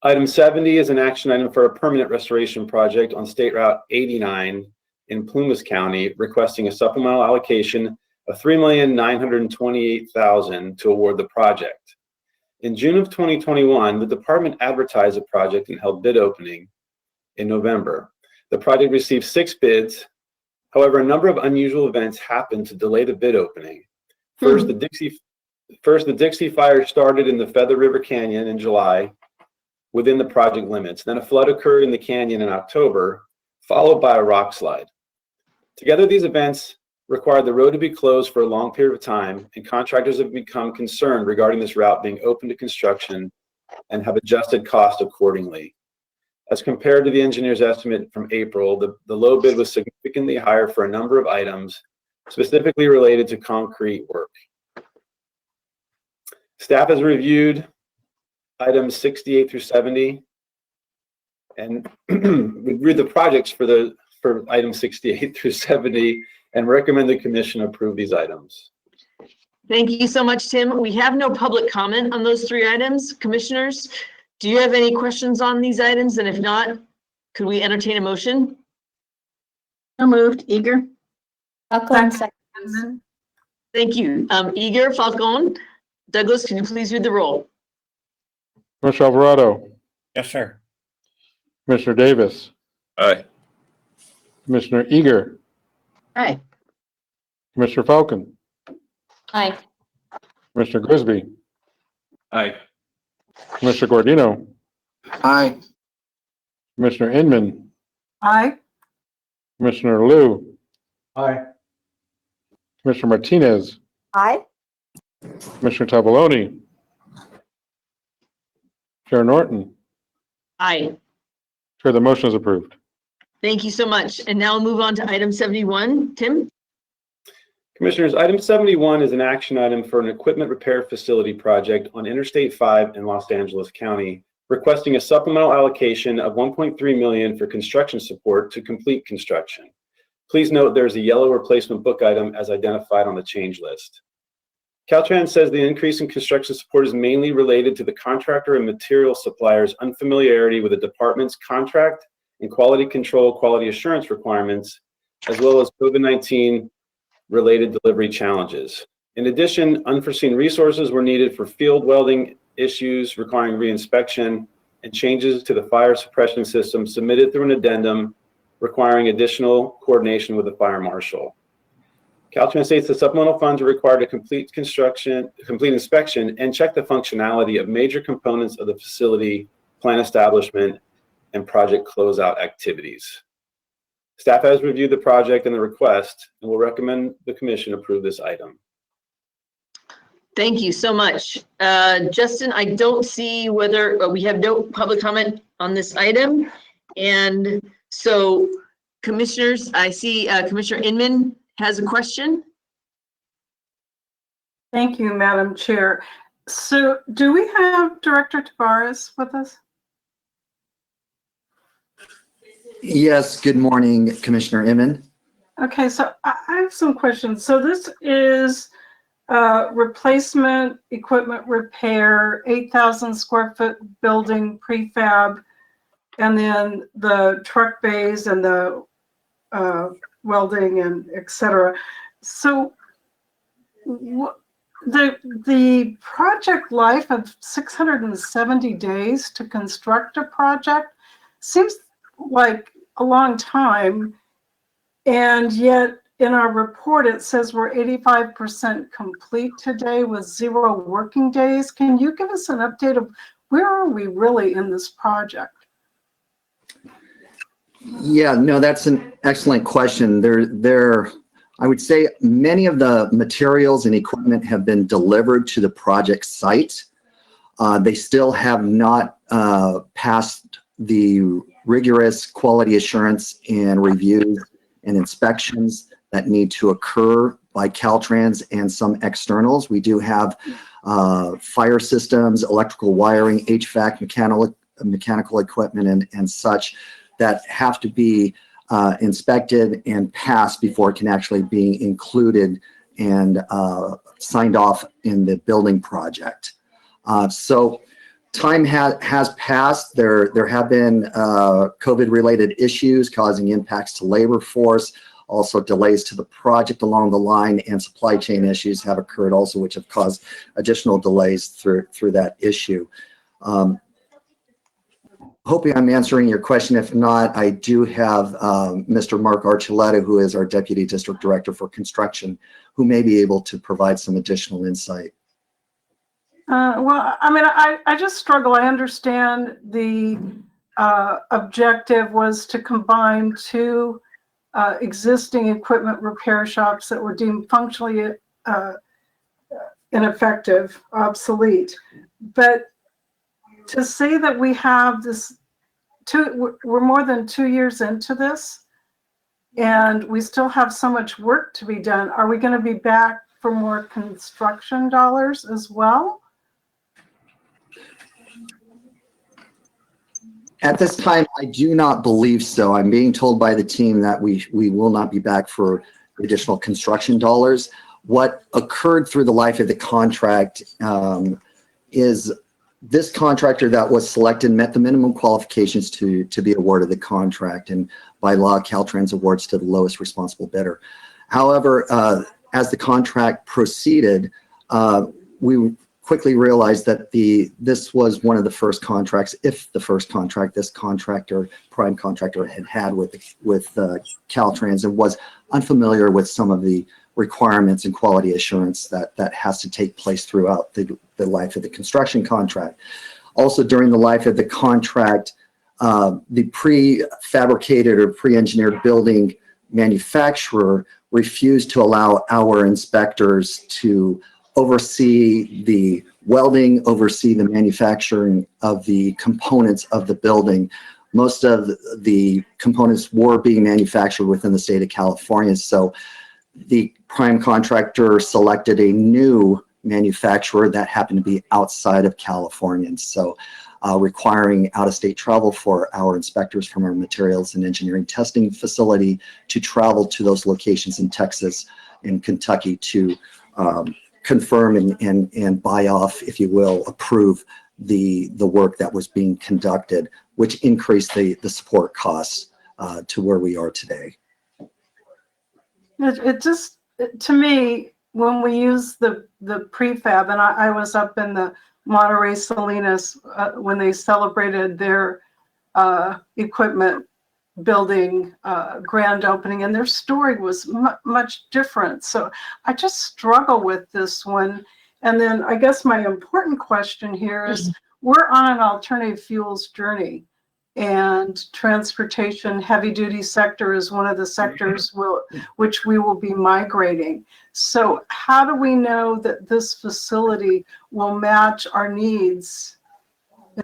Item 70 is an action item for a permanent restoration project on State Route 89 in Plumas County, requesting a supplemental allocation of $3,928,000 to award the project. In June of 2021, the department advertised the project and held bid opening in November. The project received 6 bids. However, a number of unusual events happened to delay the bid opening. First, the Dixie Fire started in the Feather River Canyon in July within the project limits. Then a flood occurred in the canyon in October, followed by a rock slide. Together, these events required the road to be closed for a long period of time, and contractors have become concerned regarding this route being open to construction and have adjusted cost accordingly. As compared to the engineer's estimate from April, the low bid was significantly higher for a number of items, specifically related to concrete work. Staff has reviewed items 68 through 70 and reviewed the projects for items 68 through 70 and recommend the commission approve these items. Thank you so much, Tim. We have no public comment on those 3 items. Commissioners, do you have any questions on these items? And if not, could we entertain a motion? So moved. Eager. Falcon, second. Thank you. Eager, Falcon, Douglas, can you please read the roll? Commissioner Alvarado, Yes, sir. Commissioner Davis, Aye. Commissioner Eager, Aye. Commissioner Falcon, Aye. Commissioner Grisby, Aye. Commissioner Guardino, Aye. Commissioner Inman, Aye. Commissioner Liu, Aye. Commissioner Martinez, Aye. Commissioner Tavalloni, Chair Norton. Aye. Chair, the motion is approved. Thank you so much. And now we'll move on to item 71. Tim? Commissioners, item 71 is an action item for an equipment repair facility project on Interstate 5 in Los Angeles County, requesting a supplemental allocation of $1.3 million for construction support to complete construction. Please note there's a yellow replacement book item as identified on the change list. Caltrans says the increase in construction support is mainly related to the contractor and material supplier's unfamiliarity with the department's contract and quality control, quality assurance requirements, as well as COVID-19 related delivery challenges. In addition, unforeseen resources were needed for field welding issues requiring reinspection and changes to the fire suppression system submitted through an addendum requiring additional coordination with the fire marshal. Caltrans states the supplemental funds are required to complete inspection and check the functionality of major components of the facility, plant establishment, and project closeout activities. Staff has reviewed the project and the request and will recommend the commission approve this item. Thank you so much. Justin, I don't see whether we have no public comment on this item. And so commissioners, I see Commissioner Inman has a question. Thank you, Madam Chair. So do we have Director Tavares with us? Yes, good morning, Commissioner Inman. Okay, so I have some questions. So this is replacement equipment repair, 8,000 square foot building prefab, and then the truck bays and the welding and et cetera. So the project life of 670 days to construct a project seems like a long time, and yet in our report it says we're 85% complete today with 0 working days. Can you give us an update of where are we really in this project? Yeah, no, that's an excellent question. I would say many of the materials and equipment have been delivered to the project site. They still have not passed the rigorous quality assurance and reviews and inspections that need to occur by Caltrans and some externals. We do have fire systems, electrical wiring, HVAC, mechanical equipment, and such that have to be inspected and passed before it can actually be included and signed off in the building project. So time has passed. There have been COVID-related issues causing impacts to labor force, also delays to the project along the line, and supply chain issues have occurred also, which have caused additional delays through that issue. Hoping I'm answering your question. If not, I do have Mr. Mark Archuleta, who is our Deputy District Director for Construction, who may be able to provide some additional insight. Well, I mean, I just struggle. I understand the objective was to combine 2 existing equipment repair shops that were deemed functionally ineffective, obsolete. But to say that we have this, we're more than 2 years into this, and we still have so much work to be done. Are we going to be back for more construction dollars as well? At this time, I do not believe so. I'm being told by the team that we will not be back for additional construction dollars. What occurred through the life of the contract is this contractor that was selected met the minimum qualifications to be awarded the contract, and by law, Caltrans awards to the lowest responsible bidder. However, as the contract proceeded, we quickly realized that this was one of the first contracts, if the first contract, this contractor, prime contractor, had with Caltrans, and was unfamiliar with some of the requirements and quality assurance that has to take place throughout the life of the construction contract. Also, during the life of the contract, the prefabricated or pre-engineered building manufacturer refused to allow our inspectors to oversee the welding, oversee the manufacturing of the components of the building. Most of the components were being manufactured within the state of California, so the prime contractor selected a new manufacturer that happened to be outside of California. And so requiring out-of-state travel for our inspectors from our materials and engineering testing facility to travel to those locations in Texas and Kentucky to confirm and buy off, if you will, approve the work that was being conducted, which increased the support costs to where we are today. It just, to me, when we use the prefab, and I was up in the Monterey Salinas when they celebrated their equipment building grand opening, and their story was much different. So I just struggle with this one. And then I guess my important question here is, we're on an alternative fuels journey, and transportation, heavy duty sector is one of the sectors which we will be migrating. So how do we know that this facility will match our needs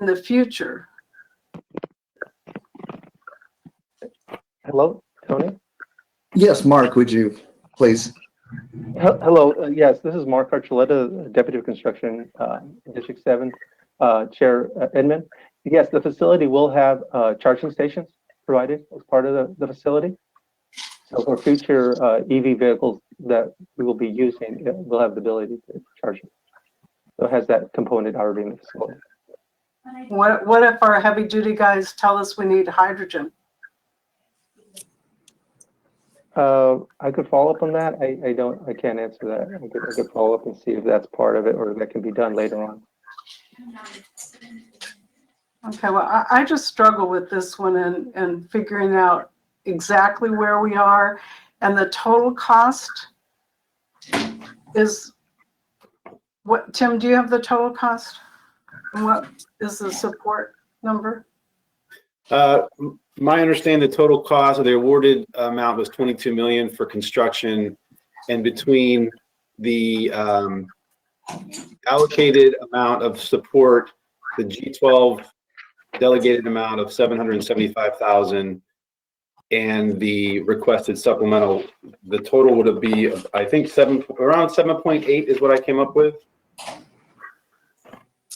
in the future? Hello, Tony? Yes, Mark, would you please? Hello, yes, this is Mark Archuleta, Deputy of Construction, District 7, Chair Edmund. Yes, the facility will have charging stations provided as part of the facility. So for future EV vehicles that we will be using, we'll have the ability to charge them. So it has that component already in the facility. What if our heavy duty guys tell us we need hydrogen? I could follow up on that. I can't answer that. I could follow up and see if that's part of it or that can be done later on. Okay, well, I just struggle with this one and figuring out exactly where we are, and the total cost is what? Tim, do you have the total cost? And what is the support number? My understanding, the total cost of the awarded amount was 22 million for construction, and between the allocated amount of support, the G12 delegated amount of 775,000, and the requested supplemental, the total would be, I think, around 7.8 is what I came up with.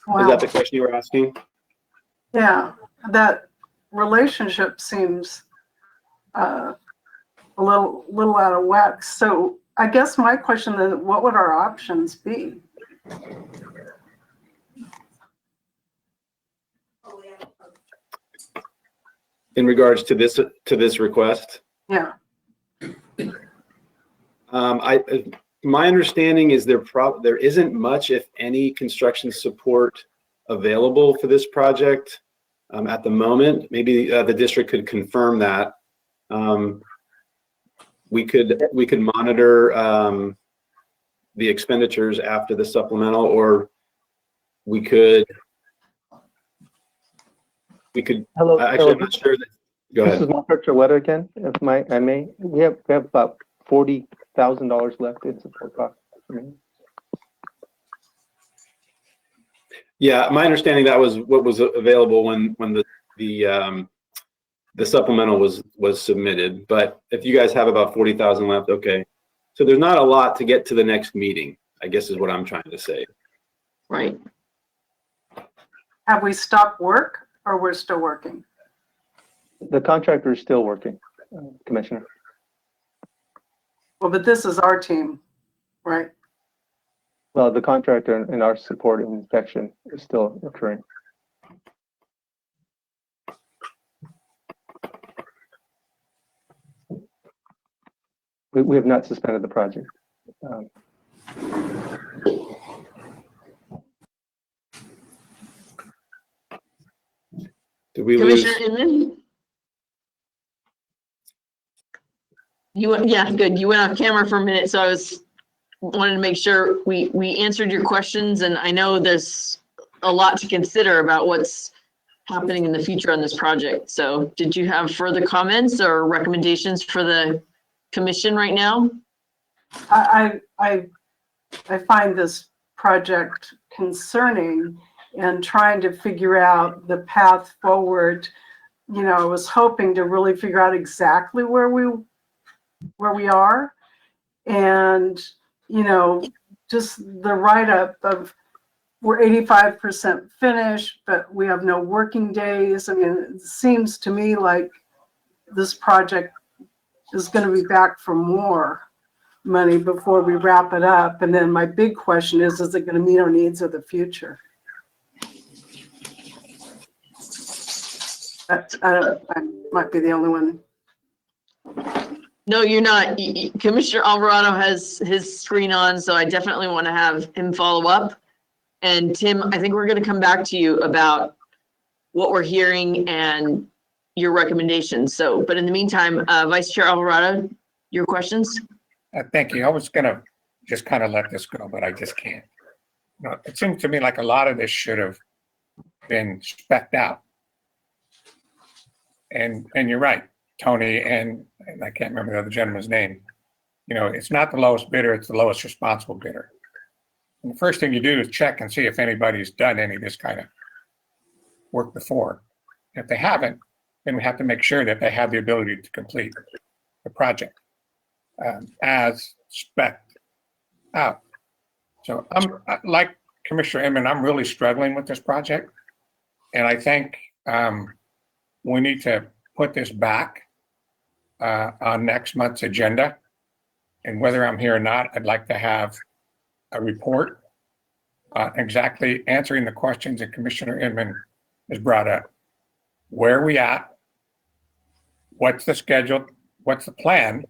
Wow. Is that the question you were asking? Yeah, that relationship seems a little out of whack. So I guess my question is, what would our options be? In regards to this request? Yeah. My understanding is there isn't much, if any, construction support available for this project at the moment. Maybe the district could confirm that. We could monitor the expenditures after the supplemental, or we could. Hello. Actually, I'm not sure. Go ahead. This is Mark Archuleta again, if I may. We have about $40,000 left in support costs. Yeah, my understanding that was what was available when the supplemental was submitted. But if you guys have about 40,000 left, okay. So there's not a lot to get to the next meeting, I guess is what I'm trying to say. Right. Have we stopped work, or we're still working? The contractor is still working, Commissioner. Well, but this is our team, right? Well, the contractor and our support and inspection is still occurring. We have not suspended the project. Did we lose? Commissioner Inman? Yeah, good. You went off camera for a minute, so I wanted to make sure we answered your questions, and I know there's a lot to consider about what's happening in the future on this project. So did you have further comments or recommendations for the commission right now? I find this project concerning and trying to figure out the path forward. You know, I was hoping to really figure out exactly where we are, And, you know, just the write-up of we're 85% finished, but we have no working days. I mean, it seems to me like this project is going to be back for more money before we wrap it up. And then my big question is it going to meet our needs of the future? I might be the only one. No, you're not. Commissioner Alvarado has his screen on, so I definitely want to have him follow up. And Tim, I think we're going to come back to you about what we're hearing and your recommendations. So, but in the meantime, Vice Chair Alvarado, your questions? Thank you. I was going to just kind of let this go, but I just can't. No, it seems to me like a lot of this should have been spec'd out. And you're right, Tony, and I can't remember the other gentleman's name. You know, it's not the lowest bidder, it's the lowest responsible bidder. And the first thing you do is check and see if anybody's done any of this kind of work before. If they haven't, then we have to make sure that they have the ability to complete the project as spec'd out. So like Commissioner Inman, I'm really struggling with this project. And I think we need to put this back on next month's agenda. And whether I'm here or not, I'd like to have a report exactly answering the questions that Commissioner Inman has brought up. Where are we at? What's the schedule? What's the plan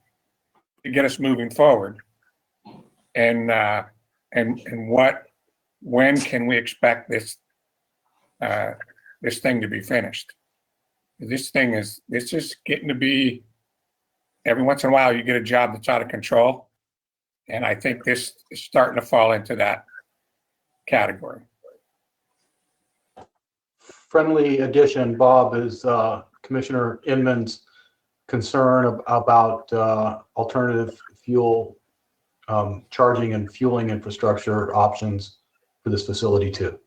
to get us moving forward? And when can we expect this thing to be finished? This is getting to be, every once in a while you get a job that's out of control. And I think this is starting to fall into that category. Friendly addition, Bob, is Commissioner Inman's concern about alternative fuel charging and fueling infrastructure options for this facility too.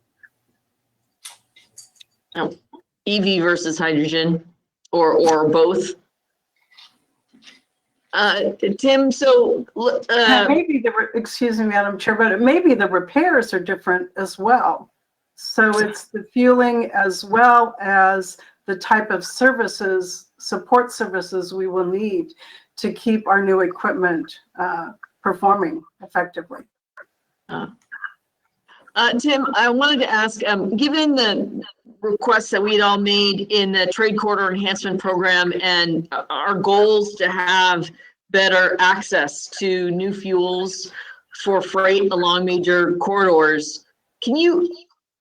Oh, EV versus hydrogen or both? Tim, so Maybe excuse me, Madam Chair, but maybe the repairs are different as well. So it's the fueling as well as the type of services, support services we will need to keep our new equipment performing effectively. Tim, I wanted to ask, given the requests that we'd all made in the Trade Corridor Enhancement Program and our goals to have better access to new fuels for freight along major corridors, can you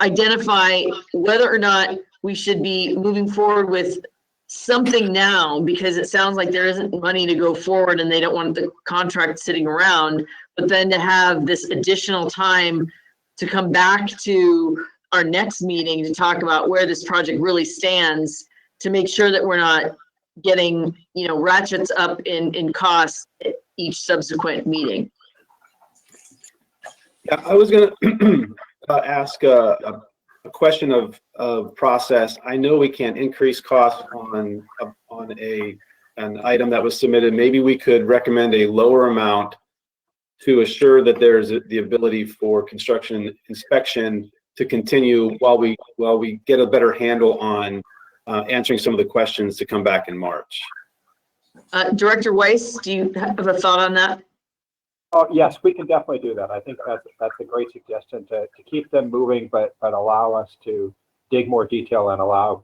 identify whether or not we should be moving forward with something now? Because it sounds like there isn't money to go forward and they don't want the contract sitting around, but then to have this additional time to come back to our next meeting to talk about where this project really stands, to make sure that we're not getting, you know, ratchets up in costs at each subsequent meeting. Yeah, I was going to ask a question of process. I know we can't increase costs on an item that was submitted. Maybe we could recommend a lower amount to assure that there's the ability for construction inspection to continue while we get a better handle on answering some of the questions to come back in March. Director Weiss, do you have a thought on that? Oh, yes, we can definitely do that. I think that's a great suggestion to keep them moving, but allow us to dig more detail and allow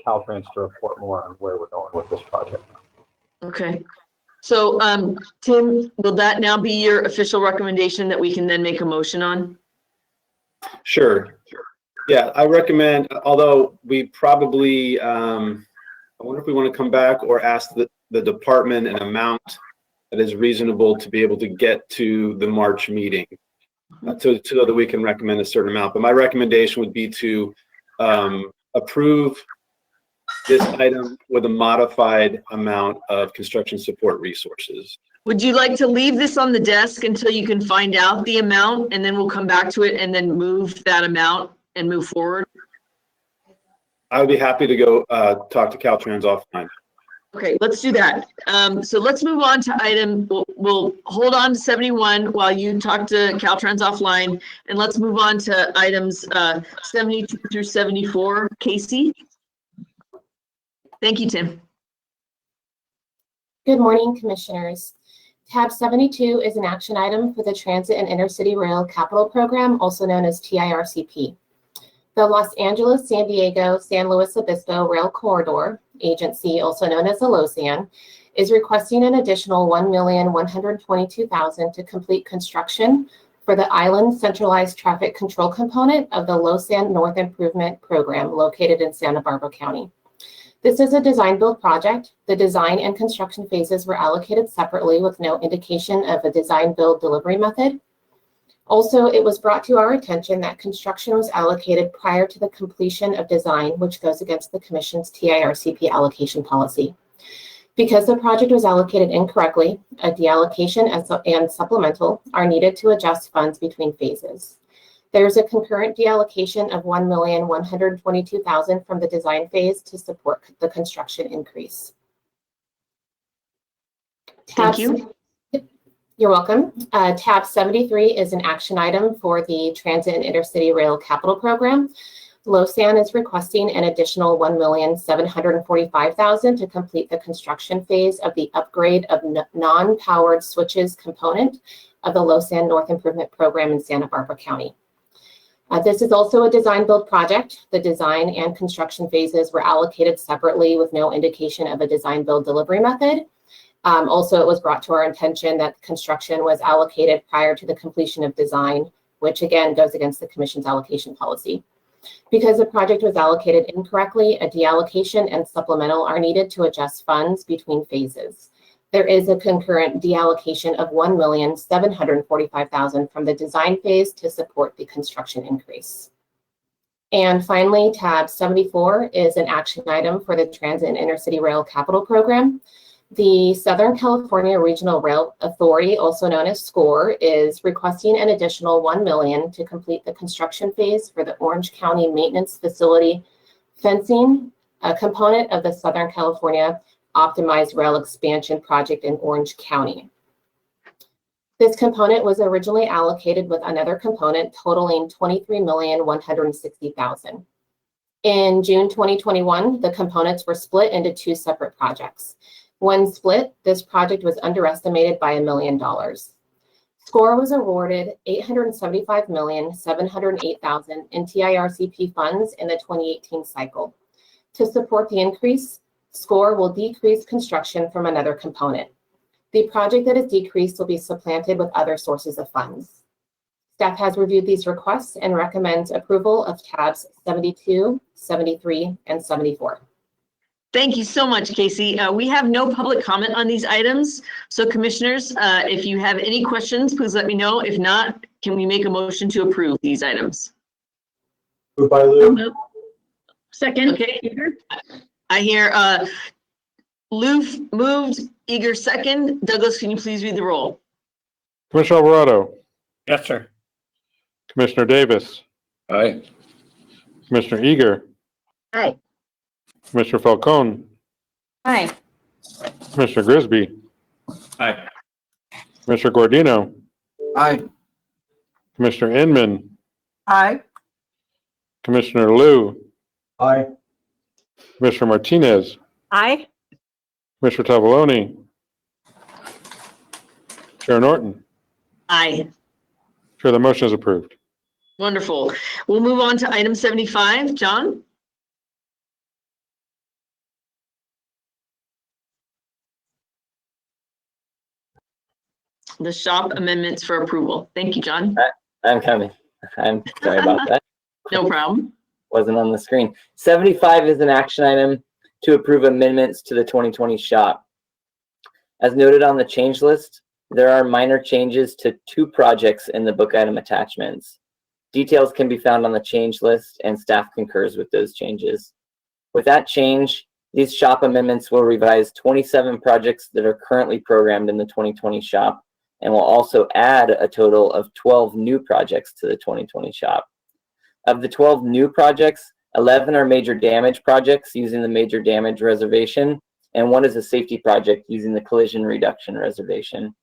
Caltrans to report more on where we're going with this project. Okay. So, Tim, will that now be your official recommendation that we can then make a motion on? Sure. Yeah, I recommend, although we probably, I wonder if we want to come back or ask the department an amount that is reasonable to be able to get to the March meeting, so that we can recommend a certain amount. But my recommendation would be to approve this item with a modified amount of construction support resources. Would you like to leave this on the desk until you can find out the amount, and then we'll come back to it and then move that amount and move forward? I would be happy to go talk to Caltrans offline. Okay, let's do that. So let's move on to we'll hold on to 71 while you talk to Caltrans offline, and let's move on to items 72 through 74. Casey? Thank you, Tim. Good morning, Commissioners. Tab 72 is an action item for the Transit and Intercity Rail Capital Program, also known as TIRCP. The Los Angeles, San Diego, San Luis Obispo Rail Corridor Agency, also known as the LOSAN, is requesting an additional $1,122,000 to complete construction for the Island Centralized Traffic Control component of the LOSAN North Improvement Program located in Santa Barbara County. This is a design-build project. The design and construction phases were allocated separately with no indication of a design-build delivery method. Also, it was brought to our attention that construction was allocated prior to the completion of design, which goes against the Commission's TIRCP allocation policy. Because the project was allocated incorrectly, a deallocation and supplemental are needed to adjust funds between phases. There's a concurrent deallocation of $1,122,000 from the design phase to support the construction increase. Thank you. You're welcome. Tab 73 is an action item for the Transit and Intercity Rail Capital Program. LOSAN is requesting an additional $1,745,000 to complete the construction phase of the upgrade of non-powered switches component of the LOSAN North Improvement Program in Santa Barbara County. This is also a design-build project. The design and construction phases were allocated separately with no indication of a design-build delivery method. Also, it was brought to our attention that construction was allocated prior to the completion of design, which again goes against the Commission's allocation policy. Because the project was allocated incorrectly, a deallocation and supplemental are needed to adjust funds between phases. There is a concurrent deallocation of $1,745,000 from the design phase to support the construction increase. And finally, tab 74 is an action item for the Transit and Intercity Rail Capital Program. The Southern California Regional Rail Authority, also known as SCORE, is requesting an additional $1 million to complete the construction phase for the Orange County Maintenance Facility fencing, a component of the Southern California Optimized Rail Expansion Project in Orange County. This component was originally allocated with another component totaling $23,160,000. In June 2021, the components were split into two separate projects. When split, this project was underestimated by $1 million. SCORE was awarded $875,708,000 in TIRCP funds in the 2018 cycle. To support the increase, SCORE will decrease construction from another component. The project that is decreased will be supplanted with other sources of funds. Staff has reviewed these requests and recommends approval of tabs 72, 73, and 74. Thank you so much, Casey. We have no public comment on these items. So commissioners, if you have any questions, please let me know. If not, can we make a motion to approve these items? Moved by Lou. Second. Okay. I hear Lou moved, Eager second. Douglas, can you please read the roll? Commissioner Alvarado, Yes, sir. Commissioner Davis, Aye. Commissioner Eager, Aye. Commissioner Falcone, Aye. Commissioner Grisby, Aye. Commissioner Gordino, Aye. Commissioner Inman, Aye. Commissioner Liu, Aye. Commissioner Martinez, Aye. Commissioner Tavaloni, Chair Norton. Aye. Chair, the motion is approved. Wonderful. We'll move on to item 75. John? The shop amendments for approval. Thank you, John. I'm coming. I'm sorry about that. No problem. Wasn't on the screen. 75 is an action item to approve amendments to the 2020 shop. As noted on the change list, there are minor changes to 2 projects in the book item attachments. Details can be found on the change list, and staff concurs with those changes. With that change, these shop amendments will revise 27 projects that are currently programmed in the 2020 shop, and will also add a total of 12 new projects to the 2020 shop. Of the 12 new projects, 11 are major damage projects using the major damage reservation, and one is a safety project using the collision reduction reservation.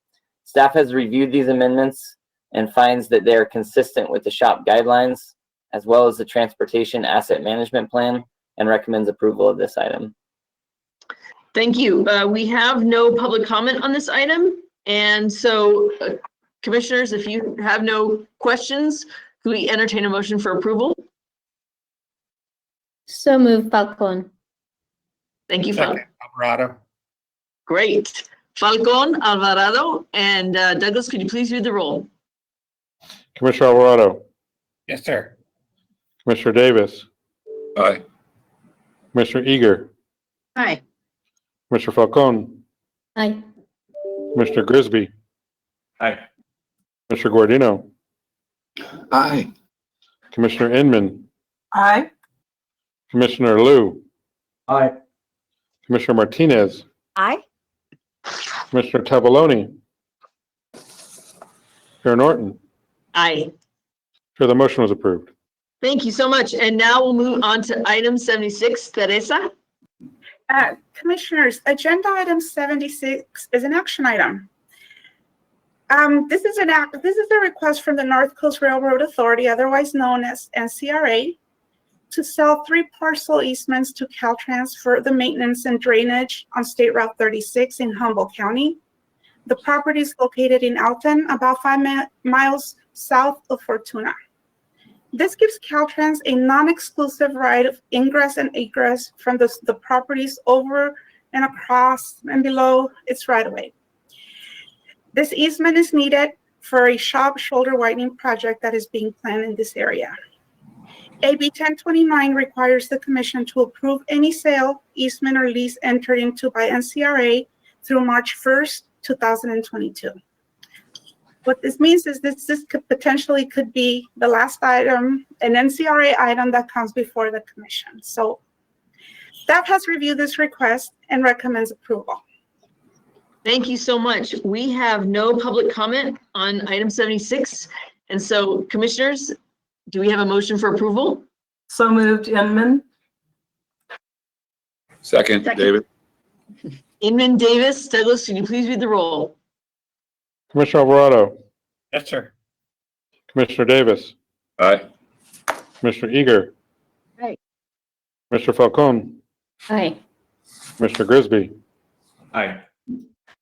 Staff has reviewed these amendments and finds that they are consistent with the SHOP guidelines as well as the Transportation Asset Management Plan, and recommends approval of this item. Thank you. We have no public comment on this item. And so commissioners, if you have no questions, could we entertain a motion for approval? So moved, Falcon. Thank you, Falcon. Second, Alvarado. Great. Falcon, Alvarado, and Douglas, could you please read the roll? Commissioner Alvarado, Yes, sir. Commissioner Davis, Aye. Commissioner Eager, Aye. Commissioner Falcon, Aye. Commissioner Grisby, Aye. Commissioner Guardino, Aye. Commissioner Inman, Aye. Commissioner Liu, Aye. Commissioner Martinez, Aye. Commissioner Tavaloni, Chair Norton. Aye. Chair, the motion was approved. Thank you so much. And now we'll move on to item 76. Teresa? Commissioners, agenda item 76 is an action item. This is a request from the North Coast Railroad Authority, otherwise known as NCRA, to sell 3 parcel easements to Caltrans for the maintenance and drainage on State Route 36 in Humboldt County. The property is located in Alton, about 5 miles south of Fortuna. This gives Caltrans a non-exclusive right of ingress and egress from the properties over and across and below its right-of-way. This easement is needed for a shop shoulder widening project that is being planned in this area. AB 1029 requires the Commission to approve any sale, easement, or lease entered into by NCRA through March 1st, 2022. What this means is this could potentially be the last item, an NCRA item that comes before the Commission. So staff has reviewed this request and recommends approval. Thank you so much. We have no public comment on item 76. And so commissioners, do we have a motion for approval? So moved, Inman. Second, David. Inman, Davis, Douglas, can you please read the roll? Commissioner Alvarado, Yes, sir. Commissioner Davis, Aye. Commissioner Eager, Aye. Commissioner Falcon, Aye. Commissioner Grisby, Aye.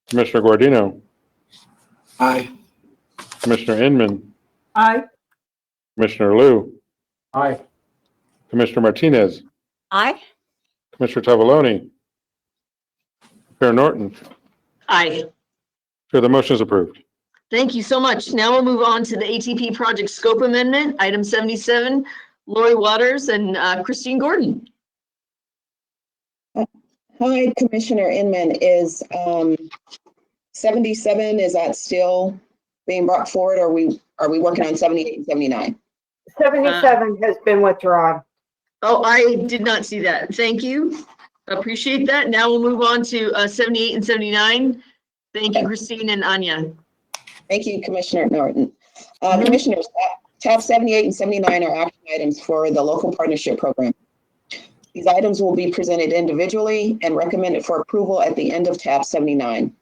Commissioner Guardino, Aye. Commissioner Inman, Aye. Commissioner Liu, Aye. Commissioner Martinez, Aye. Commissioner Tavaloni, Chair Norton. Aye. Chair, the motion is approved. Thank you so much. Now we'll move on to the ATP project scope amendment, item 77, Lori Waters and Christine Gordon. Hi, Commissioner Inman. Is 77, is that still being brought forward? Or are we working on 78 and 79? 77 has been withdrawn. Oh, I did not see that. Thank you. Appreciate that. Now we'll move on to 78 and 79. Thank you, Christine and Anya. Thank you, Commissioner Norton. Commissioners, tab 78 and 79 are action items for the local partnership program. These items will be presented individually and recommended for approval at the end of tab 79.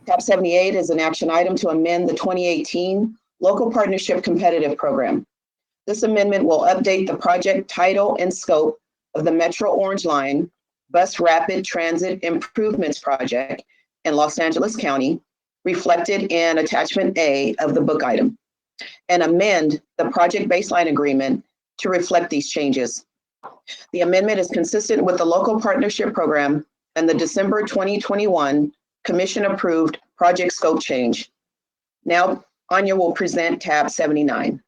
Tab 78 is an action item to amend the 2018 local partnership competitive program. This amendment will update the project title and scope of the Metro Orange Line Bus Rapid Transit Improvements Project in Los Angeles County, reflected in attachment A of the book item, and amend the project baseline agreement to reflect these changes. The amendment is consistent with the local partnership program and the December 2021 Commission approved project scope change. Now, Anya will present tab 79.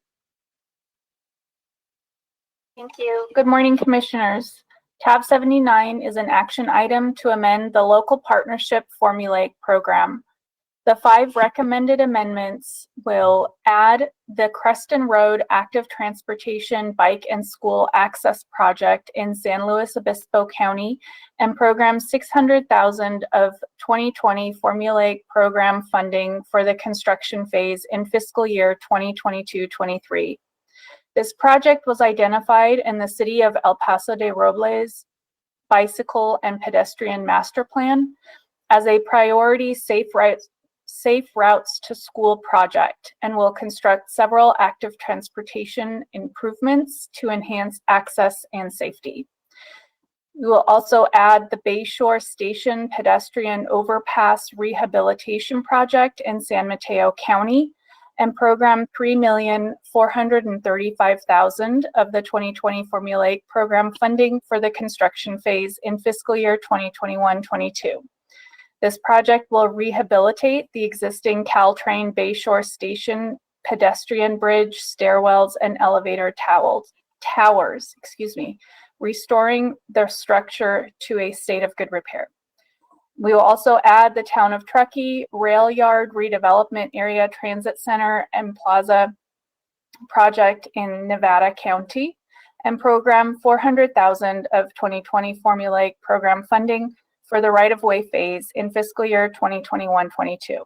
Thank you. Good morning, Commissioners. Tab 79 is an action item to amend the local partnership formulaic program. The 5 recommended amendments will add the Creston Road Active Transportation Bike and School Access Project in San Luis Obispo County and program $600,000 of 2020 formulaic program funding for the construction phase in fiscal year 2022-23. This project was identified in the city of El Paso de Robles bicycle and pedestrian master plan as a priority safe routes to school project, and will construct several active transportation improvements to enhance access and safety. We will also add the Bayshore Station pedestrian overpass rehabilitation project in San Mateo County and program $3,435,000 of the 2020 formulaic program funding for the construction phase in fiscal year 2021-22. This project will rehabilitate the existing Caltrain Bayshore Station pedestrian bridge, stairwells, and elevator towers, restoring their structure to a state of good repair. We will also add the Town of Truckee Rail Yard Redevelopment Area Transit Center and Plaza project in Nevada County and program $400,000 of 2020 formulaic program funding for the right-of-way phase in fiscal year 2021-22.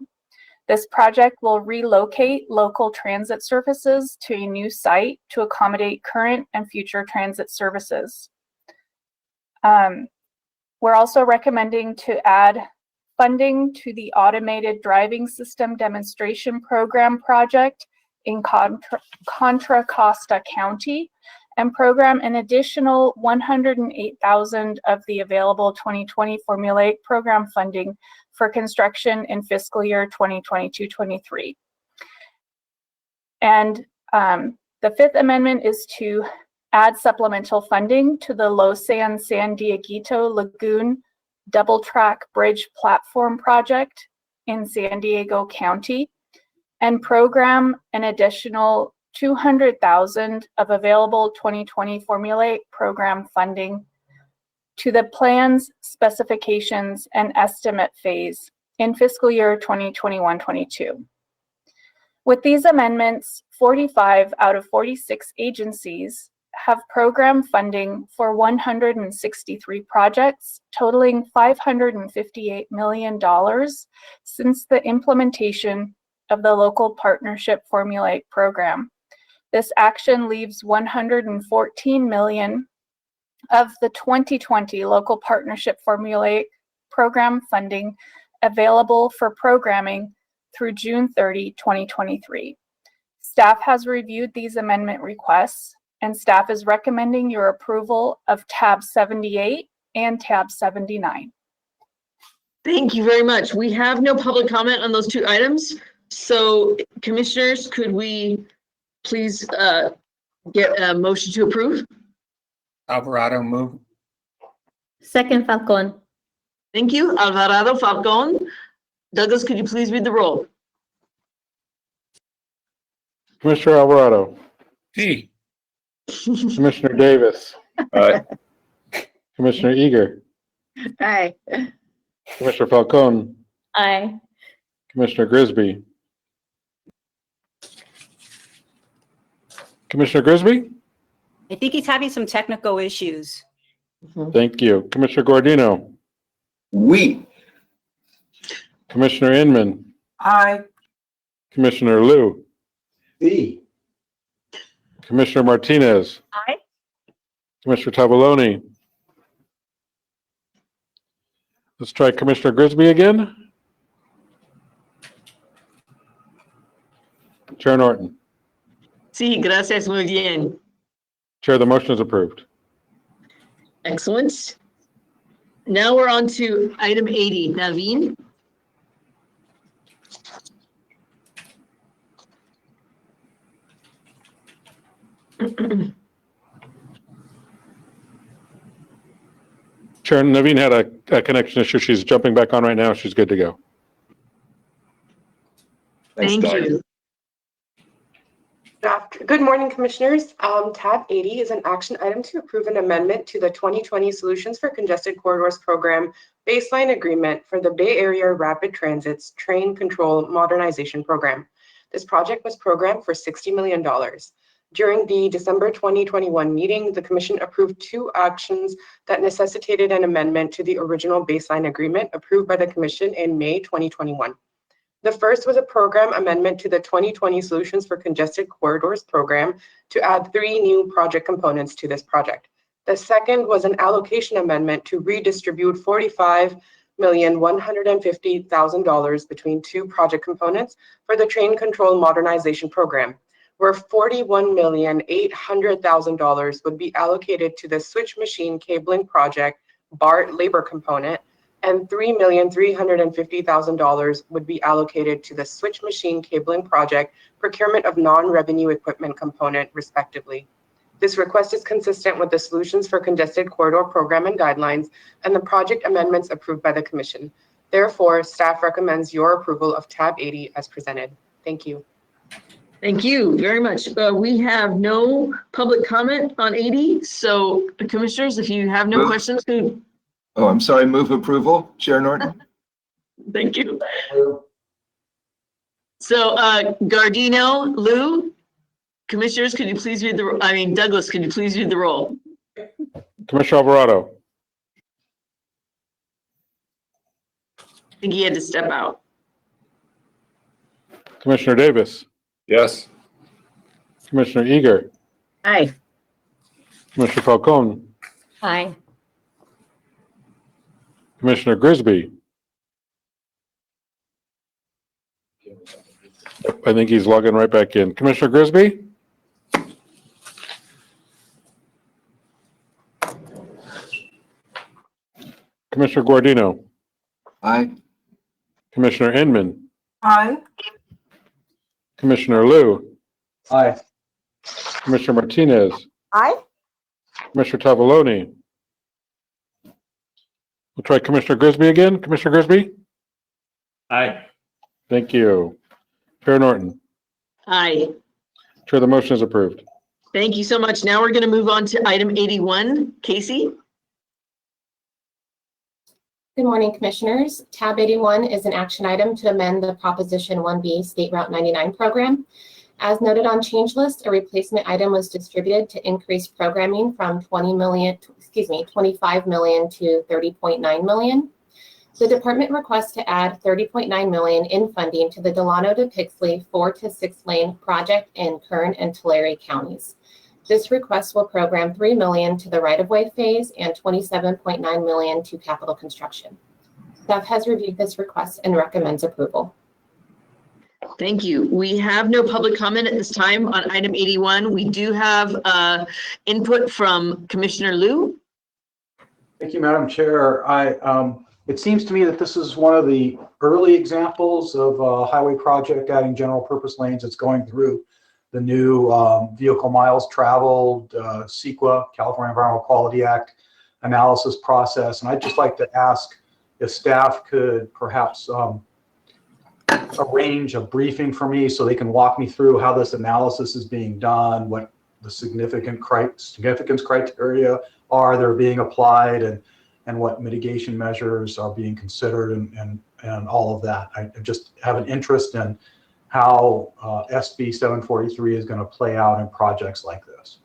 This project will relocate local transit services to a new site to accommodate current and future transit services. We're also recommending to add funding to the automated driving system demonstration program project in Contra Costa County and program an additional $108,000 of the available 2020 formulaic program funding for construction in fiscal year 2022-23. And the fifth amendment is to add supplemental funding to the Losan San Dieguito Lagoon double track bridge platform project in San Diego County and program an additional $200,000 of available 2020 formulaic program funding to the plans, specifications, and estimate phase in fiscal year 2021-22. With these amendments, 45 out of 46 agencies have program funding for 163 projects, totaling $558 million since the implementation of the Local Partnership Formulaic Program. This action leaves $114 million of the 2020 Local Partnership Formulaic Program funding available for programming through June 30, 2023. Staff has reviewed these amendment requests, and staff is recommending your approval of tab 78 and tab 79. Thank you very much. We have no public comment on those two items. So commissioners, could we please get a motion to approve? Alvarado move. Second, Falcon. Thank you, Alvarado, Falcon. Douglas, could you please read the roll? Commissioner Alvarado, P. Commissioner Davis, Aye. Commissioner Eager, Aye. Commissioner Falcone, Aye. Commissioner Grisby. Commissioner Grisby? I think he's having some technical issues. Thank you. Commissioner Gordino? We. Commissioner Inman? Aye. Commissioner Liu? B. Commissioner Martinez? Aye. Commissioner Tavoloni? Let's try Commissioner Grisby again. Chair Norton? Sí, gracias, muy bien. Chair, the motion is approved. Excellent. Now we're on to item 80. Naveen? Chair, Naveen had a connection issue. She's jumping back on right now. She's good to go. Thank you. Good morning, Commissioners. Tab 80 is an action item to approve an amendment to the 2020 Solutions for Congested Corridors Program baseline agreement for the Bay Area Rapid Transit's Train Control Modernization Program. This project was programmed for $60 million. During the December 2021 meeting, the Commission approved two actions that necessitated an amendment to the original baseline agreement approved by the Commission in May 2021. The first was a program amendment to the 2020 Solutions for Congested Corridors program to add 3 new project components to this project. The second was an allocation amendment to redistribute $45,150,000 between two project components for the train control modernization program, where $41,800,000 would be allocated to the switch machine cabling project BART labor component, and $3,350,000 would be allocated to the switch machine cabling project procurement of non-revenue equipment component, respectively. This request is consistent with the Solutions for Congested Corridor Program and guidelines and the project amendments approved by the Commission. Therefore, staff recommends your approval of tab 80 as presented. Thank you. Thank you very much. We have no public comment on 80. So commissioners, if you have no questions, Oh, I'm sorry, move approval, Chair Norton. thank you. So Gardino, Lou, commissioners, could you please read Douglas, could you please read the roll? Commissioner Alvarado, I think he had to step out. Commissioner Davis, Yes. Commissioner Eager, Aye. Commissioner Falcone, Aye. Commissioner Grisby. I think he's logging right back in. Commissioner Grisby? Commissioner Guardino, Aye. Commissioner Inman, Aye. Commissioner Liu, Aye. Commissioner Martinez, Aye. Commissioner Tavaloni. We'll try Commissioner Grisby again. Commissioner Grisby? Aye. Thank you. Chair Norton. Aye. Chair, the motion is approved. Thank you so much. Now we're going to move on to item 81. Casey? Good morning, Commissioners. Tab 81 is an action item to amend the Proposition 1B State Route 99 program. As noted on change list, a replacement item was distributed to increase programming from 25 million to 30.9 million. The department requests to add 30.9 million in funding to the Delano to Pixley 4 to 6 lane project in Kern and Tulare counties. This request will program 3 million to the right-of-way phase and 27.9 million to capital construction. Staff has reviewed this request and recommends approval. Thank you. We have no public comment at this time on item 81. We do have input from Commissioner Liu. Thank you, Madam Chair. It seems to me that this is one of the early examples of a highway project adding general purpose lanes that's going through the new vehicle miles traveled, CEQA, California Environmental Quality Act analysis process. And I'd just like to ask if staff could perhaps arrange a briefing for me so they can walk me through how this analysis is being done, what the significance criteria are that are being applied, and what mitigation measures are being considered, and all of that. I just have an interest in how SB 743 is going to play out in projects like this.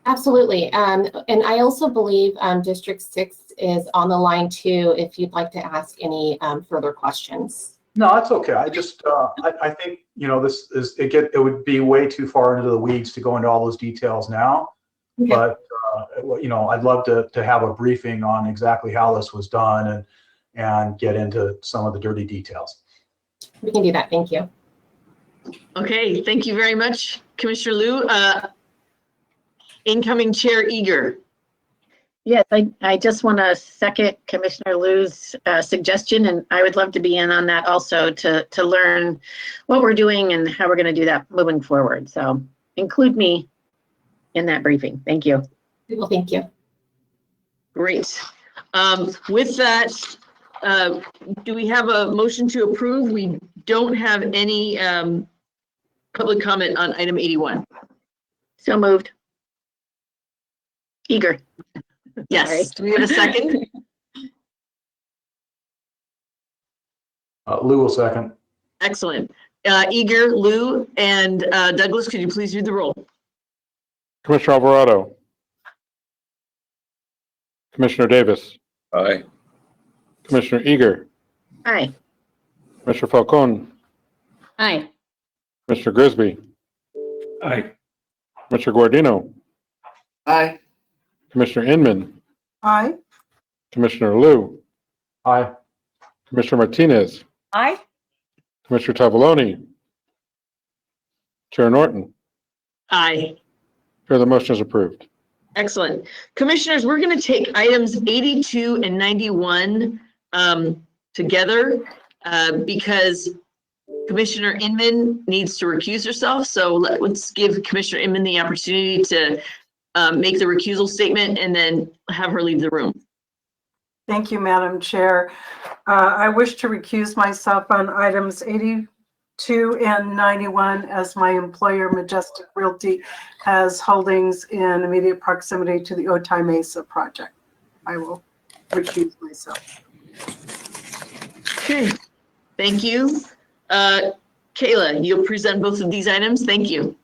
Absolutely. And I also believe District 6 is on the line too, if you'd like to ask any further questions. No, that's okay. I just, I think, this is, it would be way too far into the weeds to go into all those details now. Okay. But, I'd love to have a briefing on exactly how this was done and get into some of the dirty details. We can do that. Thank you. Okay, thank you very much, Commissioner Liu. Incoming Chair Eager. Yes, I just want to second Commissioner Liu's suggestion, and I would love to be in on that also to learn what we're doing and how we're going to do that moving forward. So include me in that briefing. Thank you. Well, thank you. Great. With that, do we have a motion to approve? We don't have any public comment on item 81. So moved. Eager. Yes. Sorry. Do we have a second? Lou will second. Excellent. Eager, Lou, and Douglas, could you please read the roll? Commissioner Alvarado, Commissioner Davis, Aye. Commissioner Eager, Aye. Commissioner Falcone, Aye. Commissioner Grisby, Aye. Commissioner Guardino, Aye. Commissioner Inman, Aye. Commissioner Liu, Aye. Commissioner Martinez, Aye. Commissioner Tavaloni, Chair Norton. Aye. Chair, the motion is approved. Excellent. Commissioners, we're going to take items 82 and 91 together because Commissioner Inman needs to recuse herself. So let's give Commissioner Inman the opportunity to make the recusal statement and then have her leave the room. Thank you, Madam Chair. I wish to recuse myself on items 82 and 91 as my employer, Majestic Realty, has holdings in immediate proximity to the Otay Mesa project. I will recuse myself. Okay, thank you. Kayla, you'll present both of these items. Thank you.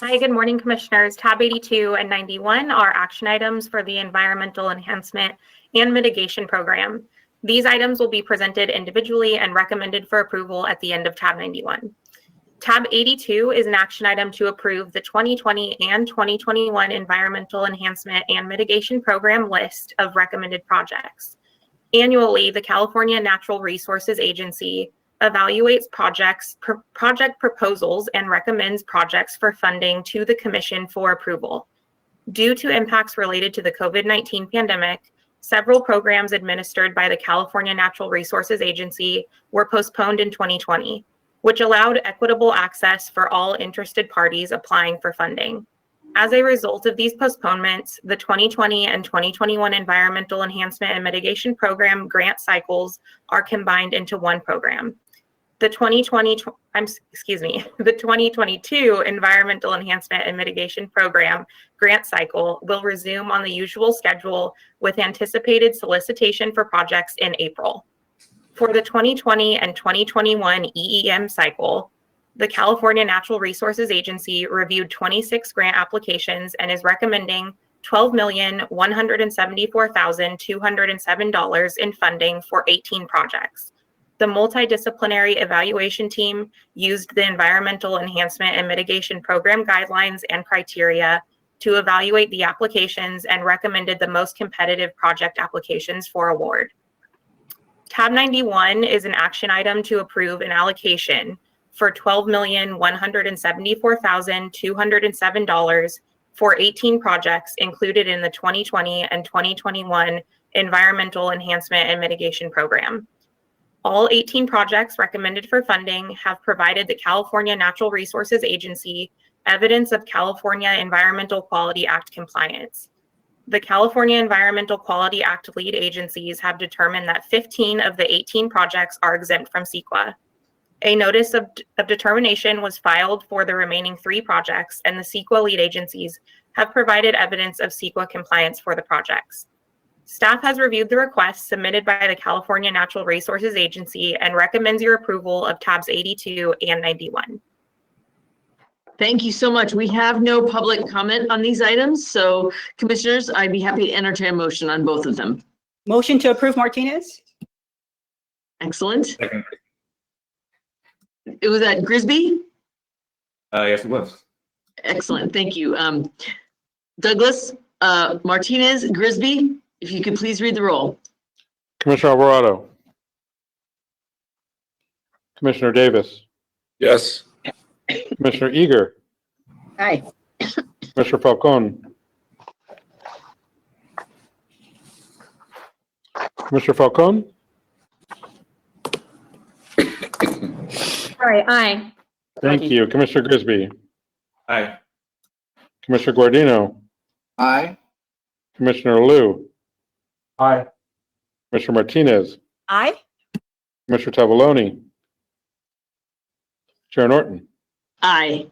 Hi, good morning, Commissioners. Tab 82 and 91 are action items for the Environmental Enhancement and Mitigation Program. These items will be presented individually and recommended for approval at the end of Tab 91. Tab 82 is an action item to approve the 2020 and 2021 Environmental Enhancement and Mitigation Program list of recommended projects. Annually, the California Natural Resources Agency evaluates project proposals and recommends projects for funding to the Commission for approval. Due to impacts related to the COVID-19 pandemic, several programs administered by the California Natural Resources Agency were postponed in 2020, which allowed equitable access for all interested parties applying for funding. As a result of these postponements, the 2020 and 2021 Environmental Enhancement and Mitigation Program grant cycles are combined into one program. The 2022 Environmental Enhancement and Mitigation Program grant cycle will resume on the usual schedule with anticipated solicitation for projects in April. For the 2020 and 2021 EEM cycle, the California Natural Resources Agency reviewed 26 grant applications and is recommending $12,174,207 in funding for 18 projects. The multidisciplinary evaluation team used the Environmental Enhancement and Mitigation Program guidelines and criteria to evaluate the applications and recommended the most competitive project applications for award. Tab 91 is an action item to approve an allocation for $12,174,207 for 18 projects included in the 2020 and 2021 Environmental Enhancement and Mitigation Program. All 18 projects recommended for funding have provided the California Natural Resources Agency evidence of California Environmental Quality Act compliance. The California Environmental Quality Act lead agencies have determined that 15 of the 18 projects are exempt from CEQA. A notice of determination was filed for the remaining 3 projects, and the CEQA lead agencies have provided evidence of CEQA compliance for the projects. Staff has reviewed the requests submitted by the California Natural Resources Agency and recommends your approval of tabs 82 and 91. Thank you so much. We have no public comment on these items, so Commissioners, I'd be happy to entertain a motion on both of them. Motion to approve Martinez? Excellent. Second. It was at Grisby? Yes, it was. Excellent, thank you. Douglas, Martinez, Grisby, if you could please read the roll. Commissioner Alvarado, Commissioner Davis, Yes. Commissioner Eager, Aye. Commissioner Falcone, Commissioner Falcone, Sorry, aye. thank you. Commissioner Grisby, Aye. Commissioner Guardino, Aye. Commissioner Liu, Aye. Commissioner Martinez, Aye. Commissioner Tavaloni, Chair Norton. Aye.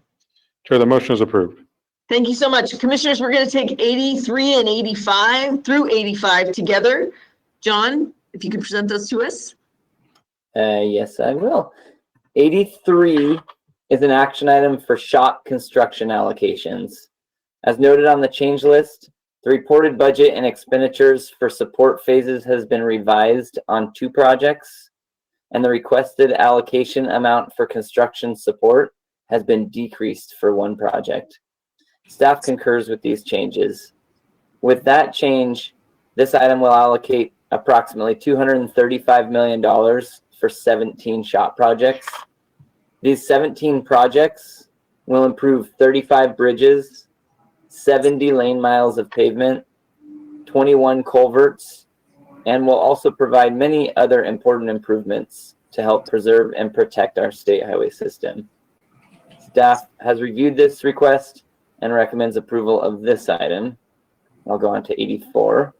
Chair, the motion is approved. Thank you so much. Commissioners, we're going to take 83 and 85 through 85 together. John, if you could present those to us. Yes, I will. 83 is an action item for shop construction allocations. As noted on the change list, the reported budget and expenditures for support phases has been revised on 2 projects, and the requested allocation amount for construction support has been decreased for 1 project. Staff concurs with these changes. With that change, this item will allocate approximately $235 million for 17 SHOP projects. These 17 projects will improve 35 bridges, 70 lane miles of pavement, 21 culverts, and will also provide many other important improvements to help preserve and protect our state highway system. Staff has reviewed this request and recommends approval of this item. I'll go on to 84.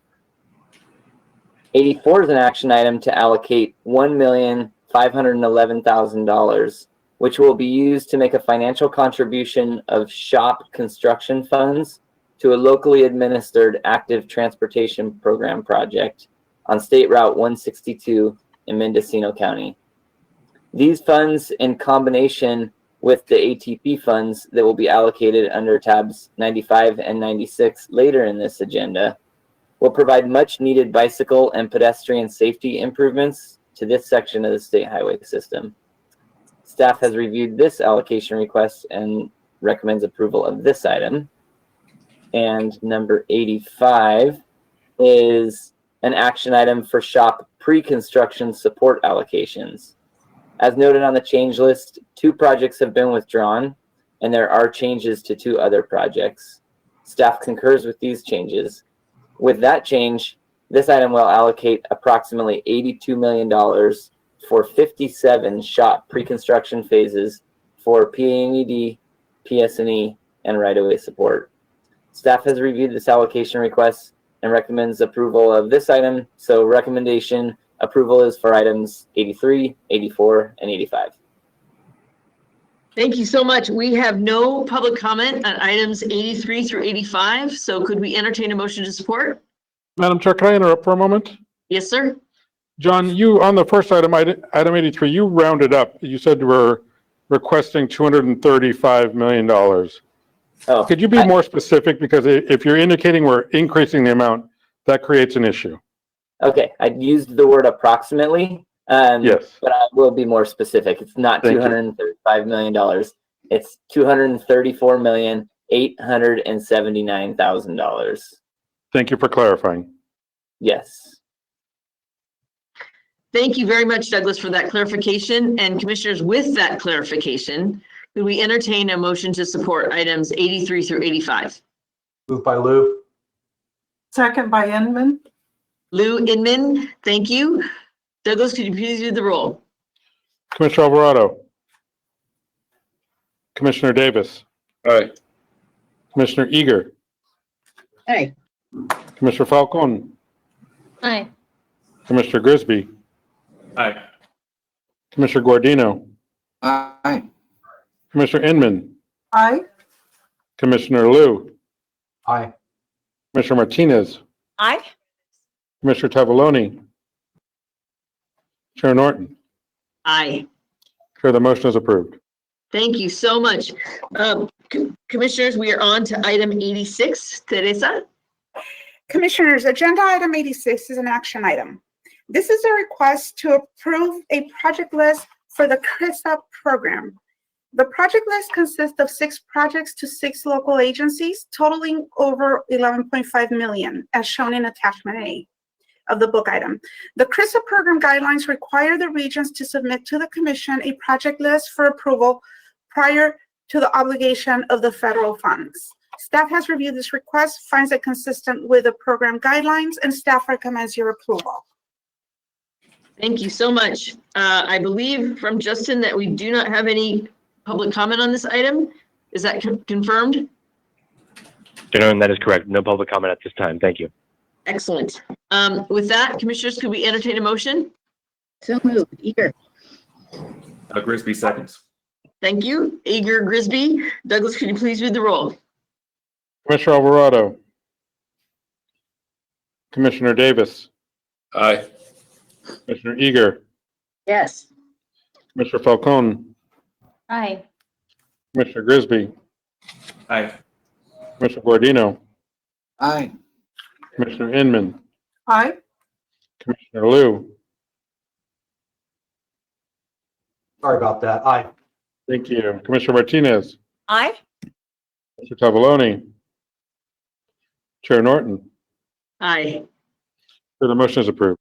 84 is an action item to allocate $1,511,000, which will be used to make a financial contribution of SHOP construction funds to a locally administered active transportation program project on State Route 162 in Mendocino County. These funds, in combination with the ATP funds that will be allocated under tabs 95 and 96 later in this agenda, will provide much needed bicycle and pedestrian safety improvements to this section of the state highway system. Staff has reviewed this allocation request and recommends approval of this item. And number 85 is an action item for SHOP pre-construction support allocations. As noted on the change list, 2 projects have been withdrawn, and there are changes to 2 other projects. Staff concurs with these changes. With that change, this item will allocate approximately $82 million for 57 SHOP pre-construction phases for PANED, PS&E, and right-of-way support. Staff has reviewed this allocation request and recommends approval of this item. So recommendation approval is for items 83, 84, and 85. Thank you so much. We have no public comment on items 83 through 85. So could we entertain a motion to support? Madam Chair, can I interrupt for a moment? Yes, sir. John, you, on the first item, item 83, you rounded up. You said we're requesting $235 million. Oh, could you be more specific? Because if you're indicating we're increasing the amount, that creates an issue. Okay, I used the word approximately. Yes. But I will be more specific. It's not $235 million. It's $234,879,000. Thank you for clarifying. Yes. Thank you very much, Douglas, for that clarification. And commissioners, with that clarification, could we entertain a motion to support items 83 through 85? Moved by Lou. Second by Inman. Lou, Inman, thank you. Douglas, could you please do the roll? Commissioner Alvarado. Commissioner Davis. Aye. Commissioner Eager. Aye. Commissioner Falcone. Aye. Commissioner Grisby. Aye. Commissioner Guardino. Aye. Commissioner Inman. Aye. Commissioner Liu. Aye. Commissioner Martinez. Aye. Commissioner Tavaloni. Chair Norton. Aye. Chair, the motion is approved. Thank you so much. Commissioners, we are on to item 86. Teresa? Commissioners, agenda item 86 is an action item. This is a request to approve a project list for the CRISA program. The project list consists of 6 projects to 6 local agencies, totaling over $11.5 million, as shown in attachment A of the book item. The CRISA program guidelines require the regions to submit to the commission a project list for approval prior to the obligation of the federal funds. Staff has reviewed this request, finds it consistent with the program guidelines, and staff recommends your approval. Thank you so much. I believe from Justin that we do not have any public comment on this item. Is that confirmed? Gentlemen, that is correct. No public comment at this time. Thank you. Excellent. With that, commissioners, could we entertain a motion? So moved. Eager. Grisby seconds. Thank you. Eager, Grisby. Douglas, could you please read the roll? Commissioner Alvarado. Commissioner Davis. Aye. Commissioner Eager. Yes. Commissioner Falcone. Aye. Commissioner Grisby. Aye. Commissioner Guardino. Aye. Commissioner Inman. Aye. Commissioner Liu. Sorry about that. Aye. Thank you. Commissioner Martinez. Aye. Commissioner Tavaloni. Chair Norton. Aye. So the motion is approved.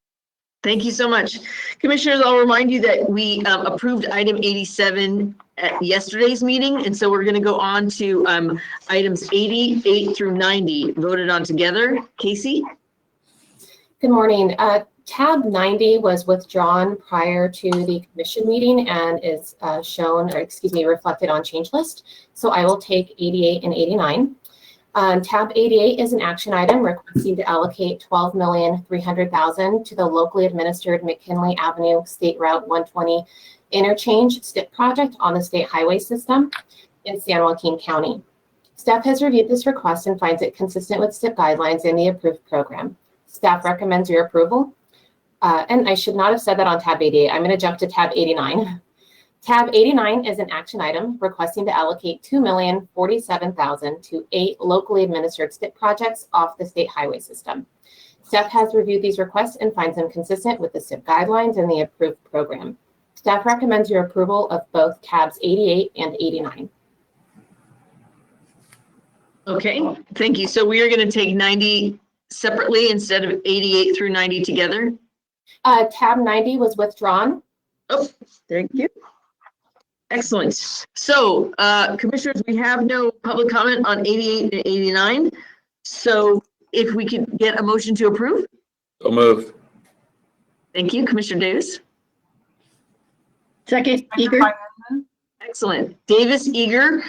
Thank you so much. Commissioners, I'll remind you that we approved item 87 at yesterday's meeting, and so we're going to go on to items 88 through 90, voted on together. Casey? Good morning. Tab 90 was withdrawn prior to the commission meeting and is reflected on change list. So I will take 88 and 89. Tab 88 is an action item requesting to allocate $12,300,000 to the locally administered McKinley Avenue State Route 120 interchange STIP project on the state highway system in San Joaquin County. Staff has reviewed this request and finds it consistent with STIP guidelines in the approved program. Staff recommends your approval. And I should not have said that on tab 88. I'm going to jump to tab 89. Tab 89 is an action item requesting to allocate $2,047,000 to 8 locally administered STIP projects off the state highway system. Staff has reviewed these requests and finds them consistent with the STIP guidelines and the approved program. Staff recommends your approval of both tabs 88 and 89. Okay, thank you. So we are going to take 90 separately instead of 88 through 90 together? Tab 90 was withdrawn. Oh, thank you. Excellent. So, commissioners, we have no public comment on 88 and 89. So if we could get a motion to approve? So moved. Thank you, Commissioner Davis. Second, Eager. Excellent. Davis, Eager.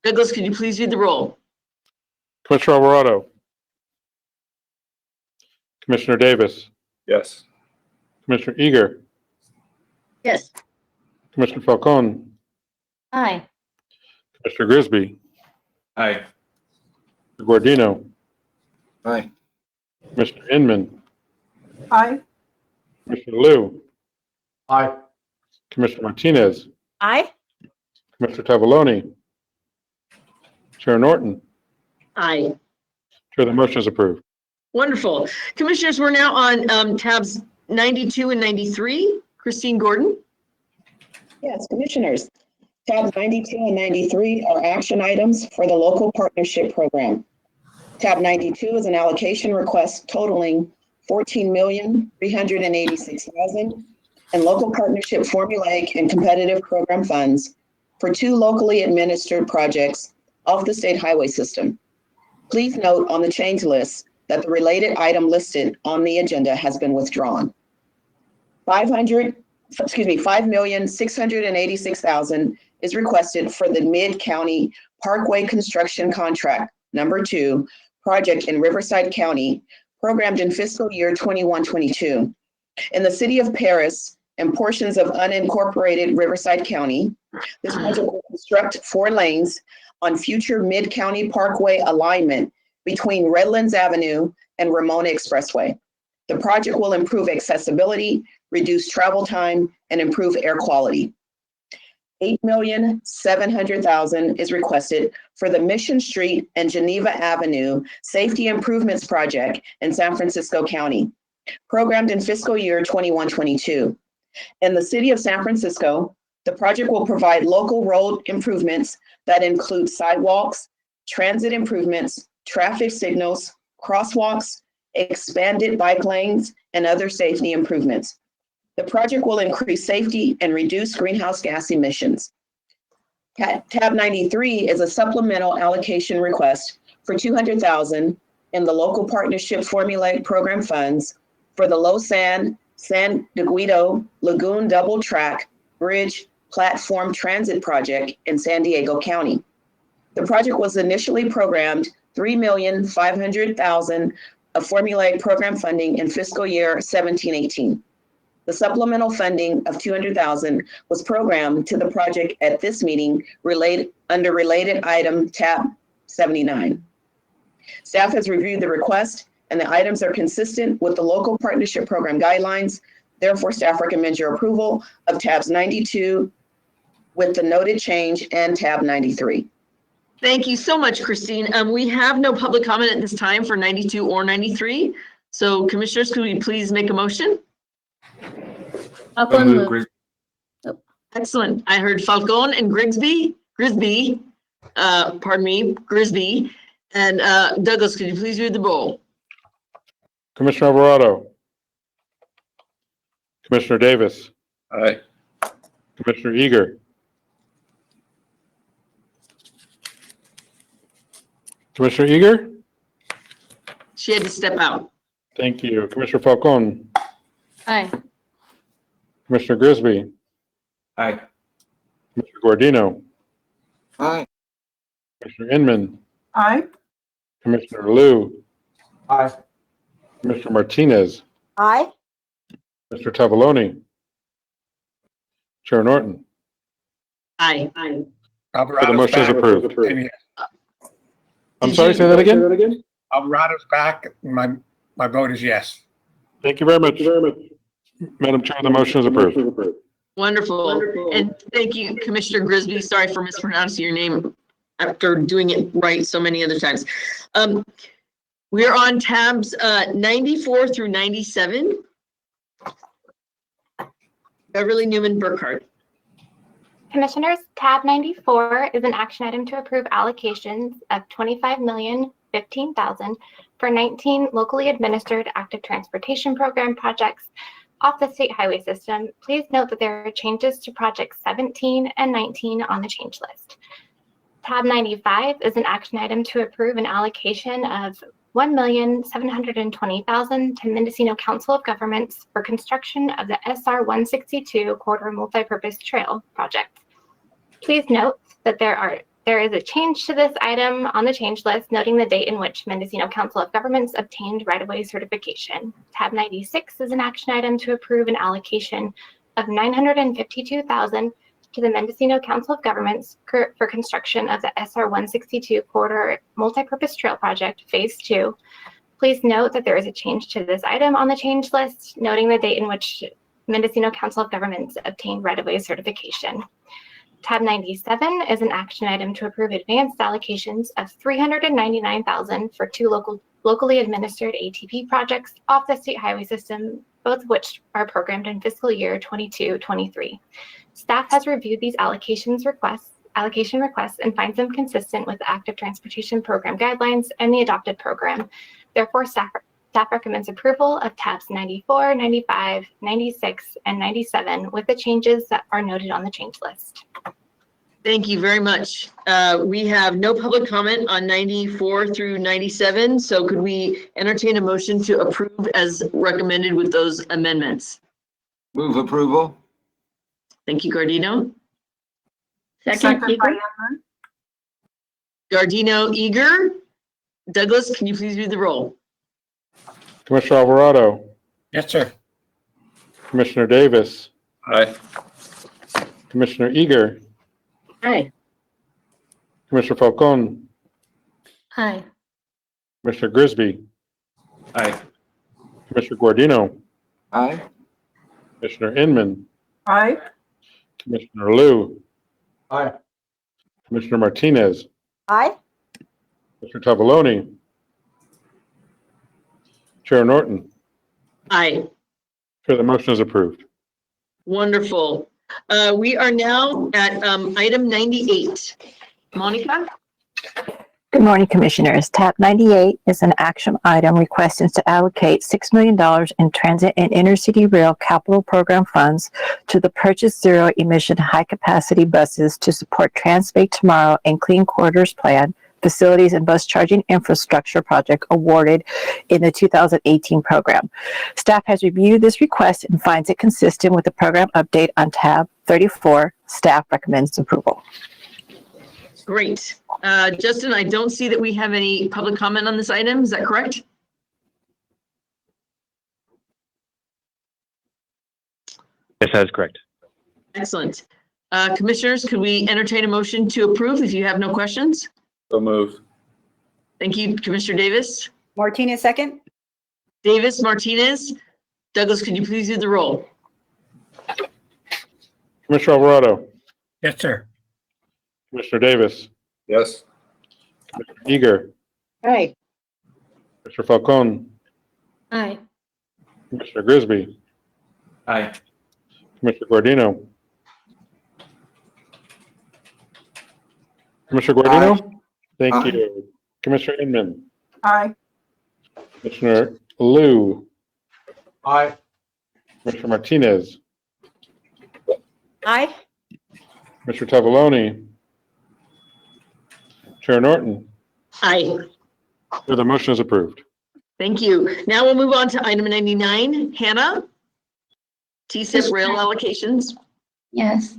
Douglas, could you please read the roll? Commissioner Alvarado. Commissioner Davis. Yes. Commissioner Eager. Yes. Commissioner Falcone. Aye. Commissioner Grisby. Aye. Guardino. Aye. Commissioner Inman. Aye. Commissioner Liu. Aye. Commissioner Martinez. Aye. Commissioner Tavaloni. Chair Norton. Aye. Chair, the motion is approved. Wonderful. Commissioners, we're now on tabs 92 and 93. Christine Gordon. Yes, Commissioners. Tabs 92 and 93 are action items for the local partnership program. Tab 92 is an allocation request totaling $14,386,000 in local partnership formulaic and competitive program funds for 2 locally administered projects off the state highway system. Please note on the change list that the related item listed on the agenda has been withdrawn. $5,686,000 is requested for the Mid-County Parkway Construction Contract Number 2 project in Riverside County, programmed in fiscal year 21-22. In the city of Paris and portions of unincorporated Riverside County, this project will construct 4 lanes on future Mid-County Parkway alignment between Redlands Avenue and Ramona Expressway. The project will improve accessibility, reduce travel time, and improve air quality. $8,700,000 is requested for the Mission Street and Geneva Avenue Safety Improvements Project in San Francisco County, programmed in fiscal year 21-22. In the city of San Francisco, the project will provide local road improvements that include sidewalks, transit improvements, traffic signals, crosswalks, expanded bike lanes, and other safety improvements. The project will increase safety and reduce greenhouse gas emissions. Tab 93 is a supplemental allocation request for $200,000 in the local partnership formulaic program funds for the Losan San Dieguito Lagoon Double Track Bridge Platform Transit Project in San Diego County. The project was initially programmed $3,500,000 of formulaic program funding in fiscal year 17-18. The supplemental funding of $200,000 was programmed to the project at this meeting under related item tab 79. Staff has reviewed the request and the items are consistent with the local partnership program guidelines. Therefore, staff recommends your approval of tabs 92 with the noted change and tab 93. Thank you so much, Christine. We have no public comment at this time for 92 or 93. So commissioners, could we please make a motion? Falcone move. Grisby. Excellent. I heard Falcone and Grisby. And Douglas, could you please read the roll? Commissioner Alvarado, Commissioner Davis, Aye. Commissioner Eager, Commissioner Eager? She had to step out. Thank you. Commissioner Falcone, Aye. Commissioner Grisby, Aye. Commissioner Guardino, Aye. Commissioner Inman, Aye. Commissioner Liu, Aye. Commissioner Martinez, Aye. Mr. Tavaloni, Chair Norton. Aye. So the Alvarado's motion is back. approved. And I'm sorry, say that again? Alvarado's back. My vote is yes. Thank you very much. Madam Chair, the motion is approved. Wonderful. And thank you, Commissioner Grisby. Sorry for mispronouncing your name after doing it right so many other times. We're on tabs 94 through 97. Beverly Newman Burkhardt. Commissioners, tab 94 is an action item to approve allocations of $25,015,000 for 19 locally administered active transportation program projects off the state highway system. Please note that there are changes to projects 17 and 19 on the change list. Tab 95 is an action item to approve an allocation of $1,720,000 to Mendocino Council of Governments for construction of the SR 162 corridor multipurpose trail project. Please note that there is a change to this item on the change list, noting the date in which Mendocino Council of Governments obtained right-of-way certification. Tab 96 is an action item to approve an allocation of $952,000 to the Mendocino Council of Governments for construction of the SR 162 corridor multipurpose trail project, phase 2. Please note that there is a change to this item on the change list, noting the date in which Mendocino Council of Governments obtained right-of-way certification. Tab 97 is an action item to approve advanced allocations of $399,000 for two locally administered ATP projects off the state highway system, both of which are programmed in fiscal year 22-23. Staff has reviewed these allocation requests and finds them consistent with the active transportation program guidelines and the adopted program. Therefore, staff recommends approval of tabs 94, 95, 96, and 97 with the changes that are noted on the change list. Thank you very much. We have no public comment on 94 through 97. So could we entertain a motion to approve as recommended with those amendments? Move approval. Thank you, Guardino. Second, Eager. Guardino, Eager. Douglas, can you please read the roll? Commissioner Alvarado, Yes, sir. Commissioner Davis, Aye. Commissioner Eager, Aye. Commissioner Falcone, Aye. Commissioner Grisby, Aye. Commissioner Guardino, Aye. Commissioner Inman, Aye. Commissioner Liu, Aye. Commissioner Martinez, Aye. Mr. Tavaloni, Chair Norton. Aye. Chair, the motion is approved. Wonderful. We are now at item 98. Monica? Good morning, Commissioners. Tab 98 is an action item requesting to allocate $6 million in transit and intercity rail capital program funds to the Purchase Zero Emission High Capacity Buses to support Transbay Tomorrow and Clean Corridors Plan, facilities and bus charging infrastructure project awarded in the 2018 program. Staff has reviewed this request and finds it consistent with the program update on tab 34. Staff recommends approval. Great. Justin, I don't see that we have any public comment on this item. Is that correct? Yes, that is correct. Excellent. Commissioners, could we entertain a motion to approve if you have no questions? So moved. Thank you, Commissioner Davis. Martinez, second. Davis, Martinez. Douglas, could you please do the roll? Commissioner Alvarado, Yes, sir. Commissioner Davis, Yes. Commissioner Eager, Aye. Commissioner Falcone, Aye. Commissioner Grisby, Aye. Commissioner Guardino. Commissioner Guardino? Thank Aye. you. Commissioner Inman, Aye. Commissioner Lou, Aye. Commissioner Martinez, Aye. Commissioner Tavaloni, Chair Norton. Aye. The motion is approved. Thank you. Now we'll move on to item 99. Hannah? TSIP rail allocations. Yes.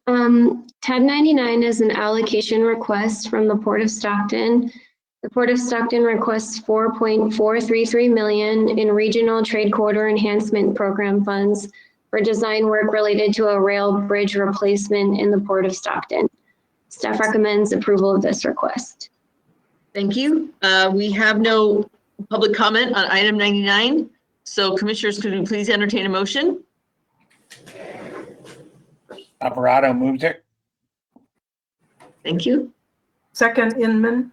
Tab 99 is an allocation request from the Port of Stockton. The Port of Stockton requests $4.433 million in Regional Trade Corridor Enhancement Program funds for design work related to a rail bridge replacement in the Port of Stockton. Staff recommends approval of this request. Thank you. We have no public comment on item 99. So commissioners, could you please entertain a motion? Alvarado moves it. Thank you. Second, Inman.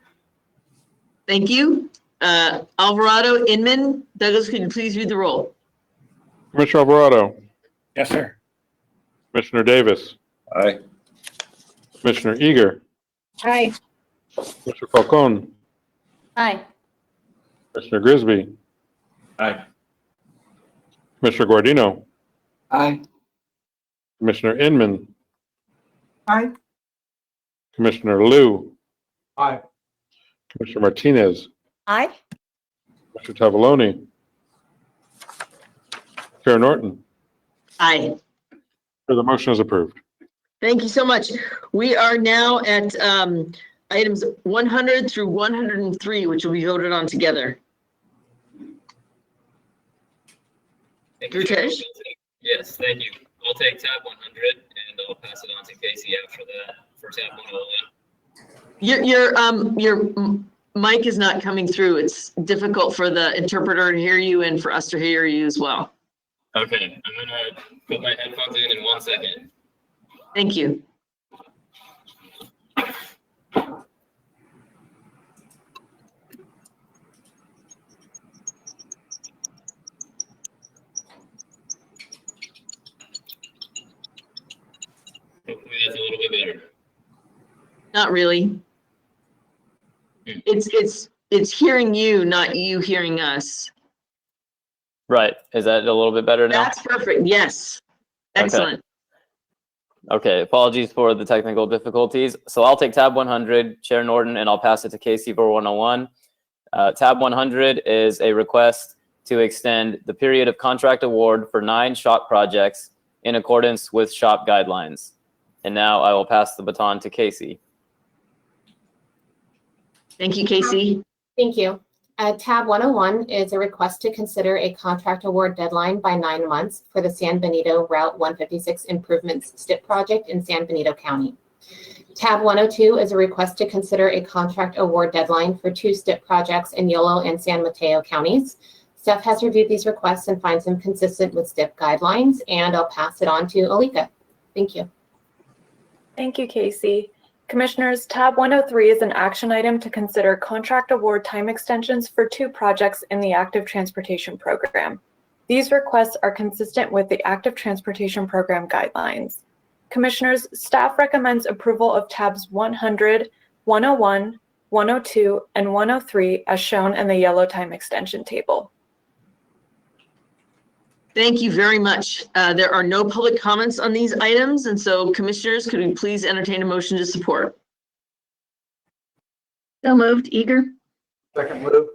Thank you. Alvarado, Inman, Douglas, could you please read the roll? Commissioner Alvarado, Yes, sir. Commissioner Davis, Aye. Commissioner Eager, Aye. Commissioner Falcone, Aye. Commissioner Grisby, Aye. Commissioner Guardino, Aye. Commissioner Inman, Aye. Commissioner Liu, Aye. Commissioner Martinez, Aye. Commissioner Tavaloni, Chair Norton. Aye. The motion is approved. Thank you so much. We are now at items 100 through 103, which will be voted on together. Rutesh? Yes, thank you. I'll take tab 100 and I'll pass it on to Casey after that for tab 101. Your mic is not coming through. It's difficult for the interpreter to hear you and for us to hear you as well. Okay, I'm gonna put my headphones in 1 second. Thank you. Hopefully that's a little bit better. Not really. It's hearing you, not you hearing us. Right. Is that a little bit better now? That's perfect. Yes. Excellent. Okay. Apologies for the technical difficulties. So I'll take tab 100, Chair Norton, and I'll pass it to Casey for 101. Tab 100 is a request to extend the period of contract award for 9 SHOP projects in accordance with SHOP guidelines. And now I will pass the baton to Casey. Thank you, Casey. Thank you. Tab 101 is a request to consider a contract award deadline by 9 months for the San Benito Route 156 Improvements STIP project in San Benito County. Tab 102 is a request to consider a contract award deadline for 2 STIP projects in Yolo and San Mateo counties. Staff has reviewed these requests and finds them consistent with STIP guidelines, and I'll pass it on to Alika. Thank you. Thank you, Casey. Commissioners, tab 103 is an action item to consider contract award time extensions for 2 projects in the Active Transportation Program. These requests are consistent with the Active Transportation Program guidelines. Commissioners, staff recommends approval of tabs 100, 101, 102, and 103 as shown in the yellow time extension table. Thank you very much. There are no public comments on these items, and so commissioners, could we please entertain a motion to support? So moved. Eager. Second, Lou.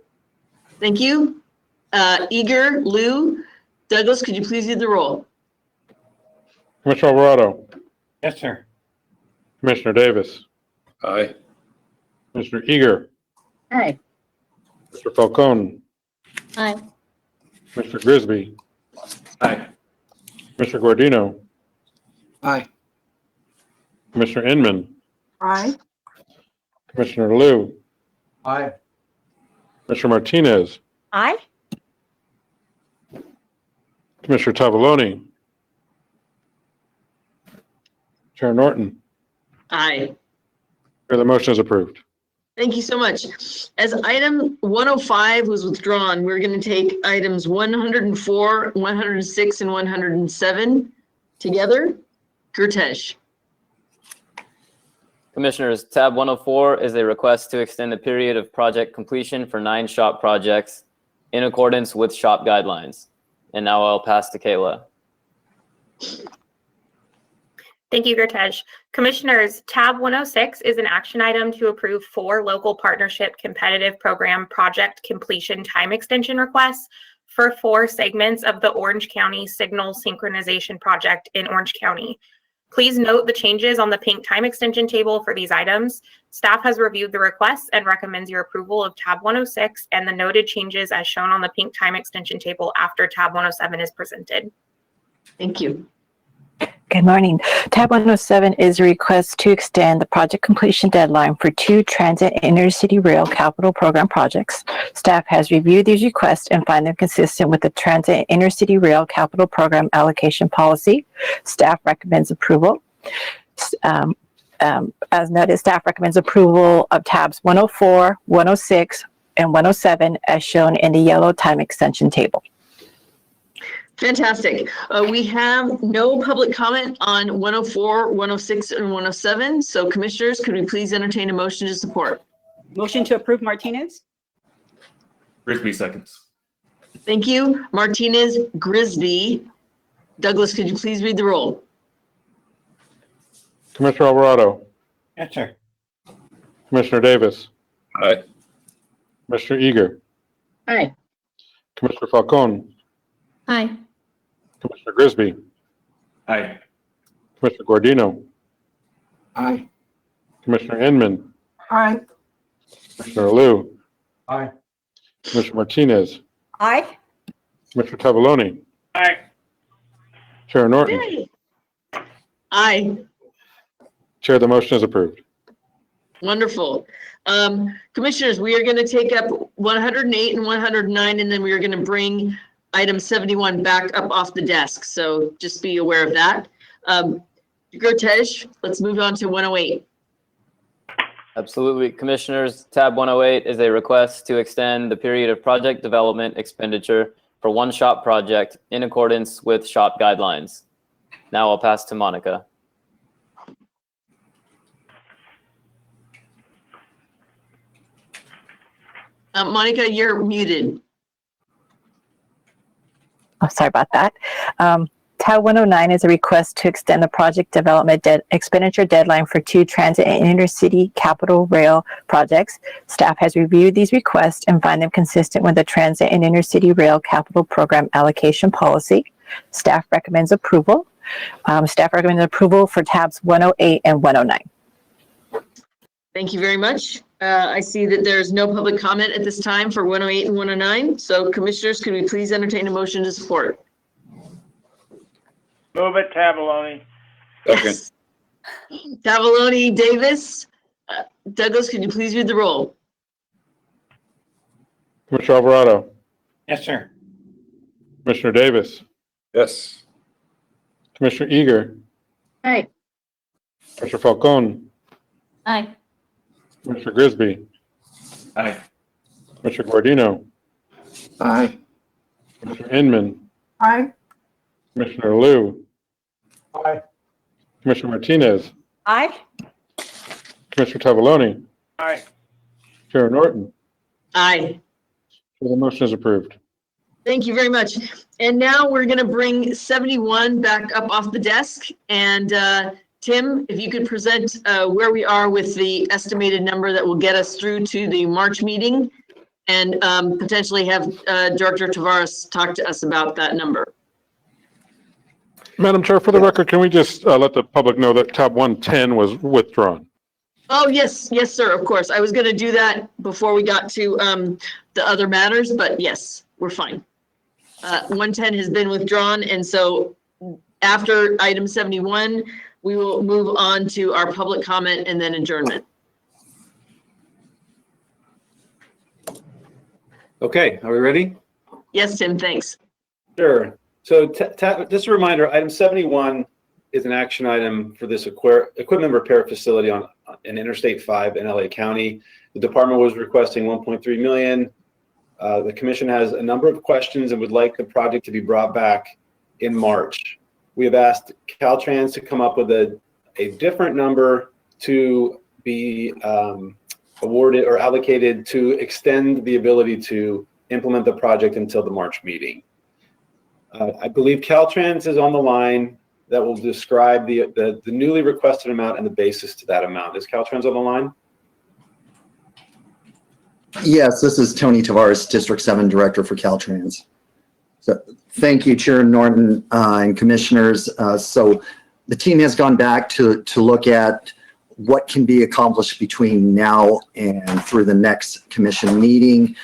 Thank you. Eager, Lou, Douglas, could you please read the roll? Commissioner Alvarado, Yes, sir. Commissioner Davis, Aye. Commissioner Eager, Aye. Mr. Falcone, Aye. Commissioner Grisby, Aye. Commissioner Guardino, Aye. Commissioner Inman, Aye. Commissioner Liu, Aye. Commissioner Martinez, Aye. Commissioner Tavaloni, Chair Norton. Aye. The motion is approved. Thank you so much. As item 105 was withdrawn, we're going to take items 104, 106, and 107 together. Gurtesh. Commissioners, tab 104 is a request to extend the period of project completion for 9 SHOP projects in accordance with shop guidelines. And now I'll pass to Kayla. Thank you, Gurtej. Commissioners, tab 106 is an action item to approve 4 local partnership competitive program project completion time extension requests for 4 segments of the Orange County Signal Synchronization Project in Orange County. Please note the changes on the pink time extension table for these items. Staff has reviewed the requests and recommends your approval of tab 106 and the noted changes as shown on the pink time extension table after tab 107 is presented. Thank you. Good morning. Tab 107 is a request to extend the project completion deadline for 2 transit and intercity rail capital program projects. Staff has reviewed these requests and find them consistent with the transit and intercity rail capital program allocation policy. Staff recommends approval. As noted, staff recommends approval of tabs 104, 106, and 107 as shown in the yellow time extension table. Fantastic. We have no public comment on 104, 106, and 107. So commissioners, could we please entertain a motion to support? Motion to approve Martinez? Grisby seconds. Thank you. Martinez, Grisby. Douglas, could you please read the roll? Commissioner Alvarado, Yes, sir. Commissioner Davis, Aye. Commissioner Eager, Aye. Commissioner Falcone, Aye. Commissioner Grisby, Aye. Commissioner Guardino, Aye. Commissioner Inman, Aye. Commissioner Liu, Aye. Commissioner Martinez, Aye. Commissioner Tavaloni, Aye. Chair Norton. Yay. Aye. Chair, the motion is approved. Wonderful. Commissioners, we are going to take up 108 and 109, and then we are going to bring item 71 back up off the desk. So just be aware of that. Gurtej, let's move on to 108. Absolutely. Commissioners, tab 108 is a request to extend the period of project development expenditure for 1 shop project in accordance with shop guidelines. Now I'll pass to Monica. Monica, you're muted. Oh, sorry about that. Tab 109 is a request to extend the project development expenditure deadline for 2 transit and intercity capital rail projects. Staff has reviewed these requests and find them consistent with the transit and intercity rail capital program allocation policy. Staff recommends approval. Staff recommends approval for tabs 108 and 109. Thank you very much. I see that there's no public comment at this time for 108 and 109. So commissioners, could we please entertain a motion to support? Move it, Tavaloni. Second. Tavaloni, Davis. Douglas, could you please read the roll? Commissioner Alvarado, Yes, sir. Commissioner Davis, Yes. Commissioner Eager, Aye. Commissioner Falcone, Aye. Commissioner Grisby, Aye. Commissioner Guardino, Aye. Commissioner Inman, Aye. Commissioner Liu, Aye. Commissioner Martinez, Aye. Commissioner Tavaloni, Aye. Chair Norton. Aye. So the motion is approved. Thank you very much. And now we're going to bring 71 back up off the desk. And Tim, if you could present where we are with the estimated number that will get us through to the March meeting, and potentially have Director Tavares talk to us about that number. Madam Chair, for the record, can we just let the public know that tab 110 was withdrawn? Oh, yes. Yes, sir. Of course. I was going to do that before we got to the other matters, but yes, we're fine. 110 has been withdrawn. And so after item 71, we will move on to our public comment and then adjournment. Okay, are we ready? Yes, Tim, thanks. Sure. So just a reminder, item 71 is an action item for this equipment repair facility on Interstate 5 in LA County. The department was requesting 1.3 million. The commission has a number of questions and would like the project to be brought back in March. We have asked Caltrans to come up with a different number to be awarded or allocated to extend the ability to implement the project until the March meeting. I believe Caltrans is on the line that will describe the newly requested amount and the basis to that amount. Is Caltrans on the line? Yes, this is Tony Tavares, District 7 Director for Caltrans. So thank you, Chair Norton and Commissioners. So the team has gone back to look at what can be accomplished between now and through the next commission meeting,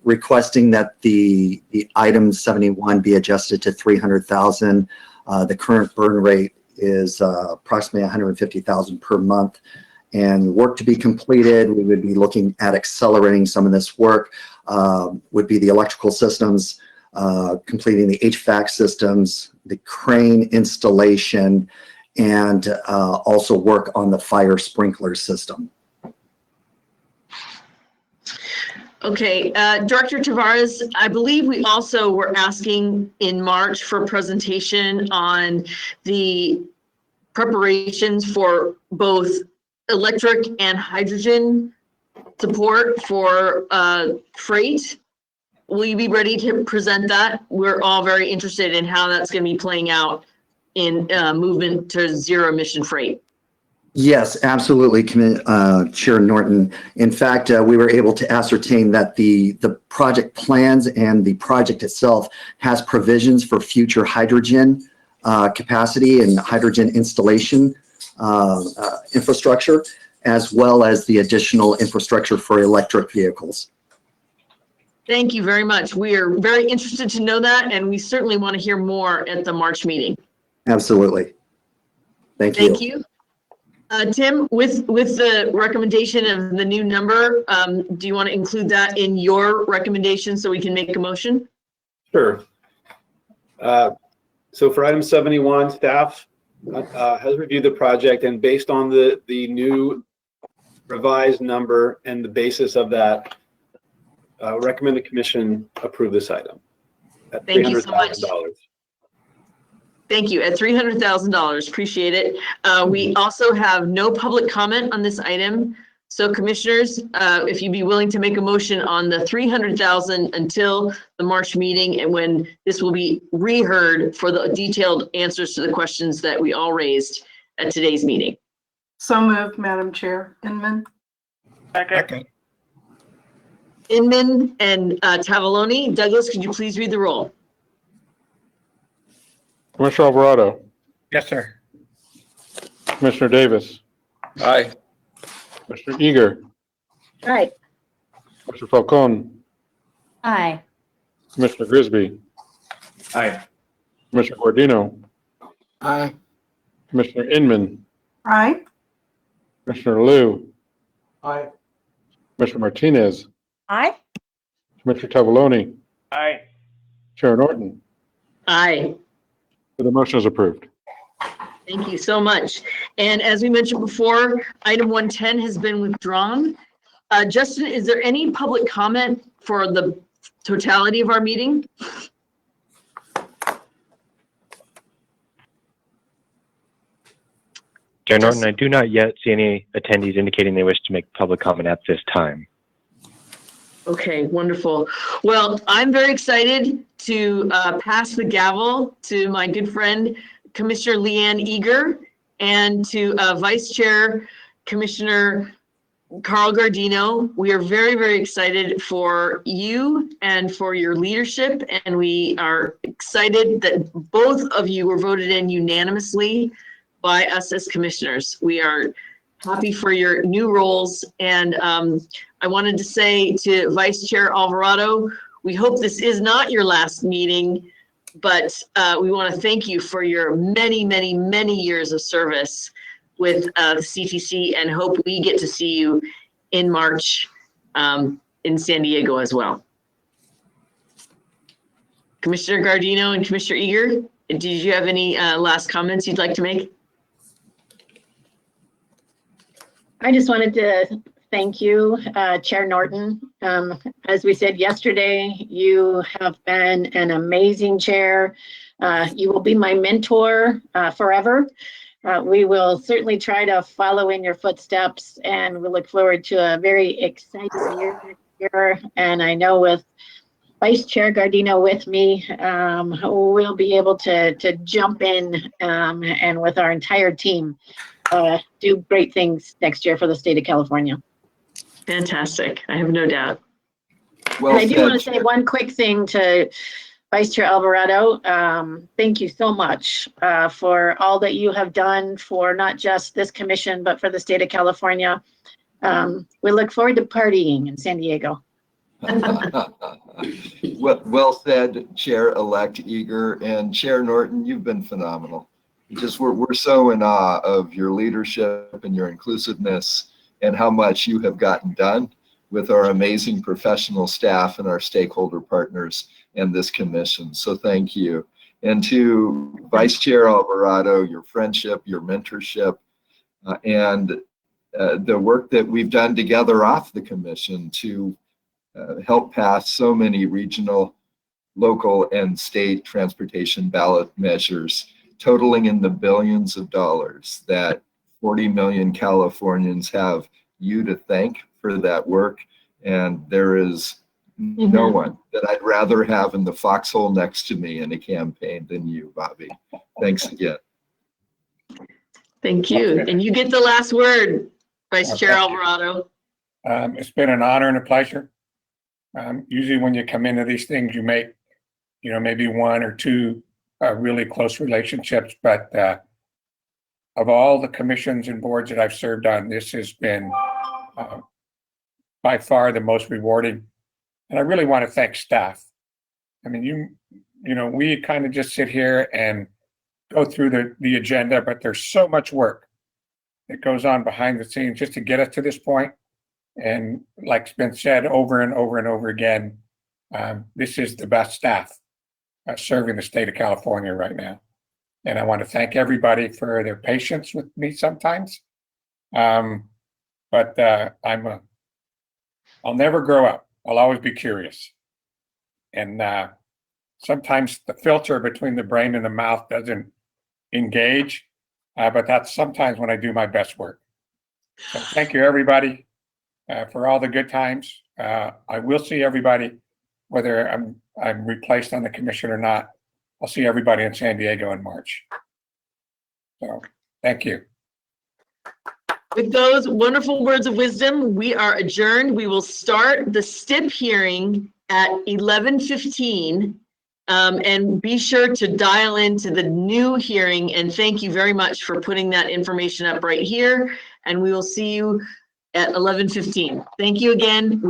requesting that the item 71 be adjusted to 300,000. The current burn rate is approximately 150,000 per month. And work to be completed, we would be looking at accelerating some of this work, would be the electrical systems, completing the HVAC systems, the crane installation, and also work on the fire sprinkler system. Okay, Director Tavares, I believe we also were asking in March for a presentation on the preparations for both electric and hydrogen support for freight. Will you be ready to present that? We're all very interested in how that's going to be playing out in movement to zero emission freight. Yes, absolutely, Chair Norton. In fact, we were able to ascertain that the project plans and the project itself has provisions for future hydrogen capacity and hydrogen installation infrastructure, as well as the additional infrastructure for electric vehicles. Thank you very much. We are very interested to know that, and we certainly want to hear more at the March meeting. Absolutely. Thank you. Thank you. Tim, with the recommendation of the new number, do you want to include that in your recommendation so we can make a motion? Sure. So for item 71, staff has reviewed the project, and based on the new revised number and the basis of that, recommend the commission approve this item at Thank you so much. $300,000. Thank you. At $300,000, appreciate it. We also have no public comment on this item. So commissioners, if you'd be willing to make a motion on the 300,000 until the March meeting, and when this will be reheard for the detailed answers to the questions that we all raised at today's meeting. So moved, Madam Chair. Inman. Second. Inman and Tavaloni. Douglas, could you please read the roll? Commissioner Alvarado, Yes, sir. Commissioner Davis, Aye. Commissioner Eager, Aye. Commissioner Falcone, Aye. Commissioner Grisby, Aye. Commissioner Guardino, Aye. Commissioner Inman, Aye. Commissioner Liu, Aye. Commissioner Martinez, Aye. Commissioner Tavaloni, Aye. Chair Norton. Aye. The motion is approved. Thank you so much. And as we mentioned before, item 110 has been withdrawn. Justin, is there any public comment for the totality of our meeting? Chair Norton, I do not yet see any attendees indicating they wish to make public comment at this time. Okay, wonderful. Well, I'm very excited to pass the gavel to my good friend, Commissioner Leanne Eager, and to Vice Chair Commissioner Carl Guardino. We are very, very excited for you and for your leadership, and we are excited that both of you were voted in unanimously by us as commissioners. We are happy for your new roles, and I wanted to say to Vice Chair Alvarado, we hope this is not your last meeting, but we want to thank you for your many, many, many years of service with the CTC, and hope we get to see you in March in San Diego as well. Commissioner Guardino and Commissioner Eager, did you have any last comments you'd like to make? I just wanted to thank you, Chair Norton. As we said yesterday, you have been an amazing chair. You will be my mentor forever. We will certainly try to follow in your footsteps, and we look forward to a very exciting year next here, and I know with Vice Chair Gardino with me, we'll be able to jump in and with our entire team, do great things next year for the state of California. Fantastic. I have no doubt. And I do want to say one quick thing to Vice Chair Alvarado. Thank you so much for all that you have done for not just this commission, but for the state of California. We look forward to partying in San Diego. Well said, Chair-elect Eager, and Chair Norton, you've been phenomenal. We're so in awe of your leadership and your inclusiveness and how much you have gotten done with our amazing professional staff and our stakeholder partners and this commission. So thank you. And to Vice Chair Alvarado, your friendship, your mentorship, and the work that we've done together off the commission to help pass so many regional, local, and state transportation ballot measures totaling in the billions of dollars that 40 million Californians have you to thank for that work. And there is no one that I'd rather have in the foxhole next to me in a campaign than you, Bobby. Thanks again. Thank you. And you get the last word, Vice Chair Alvarado. It's been an honor and a pleasure. Usually when you come into these things, you make, maybe one or two really close relationships, but of all the commissions and boards that I've served on, this has been by far the most rewarding. And I really want to thank staff. I mean, we kind of just sit here and go through the agenda, but there's so much work that goes on behind the scenes just to get us to this point. And like it's been said over and over and over again, this is the best staff serving the state of California right now. And I want to thank everybody for their patience with me sometimes. But I'll never grow up. I'll always be curious. And sometimes the filter between the brain and the mouth doesn't engage, but that's sometimes when I do my best work. So thank you, everybody, for all the good times. I will see everybody, whether I'm replaced on the commission or not. I'll see everybody in San Diego in March. So thank you. With those wonderful words of wisdom, we are adjourned. We will start the STIP hearing at 11:15. And be sure to dial into the new hearing. And thank you very much for putting that information up right here. And we will see you at 11:15. Thank you again.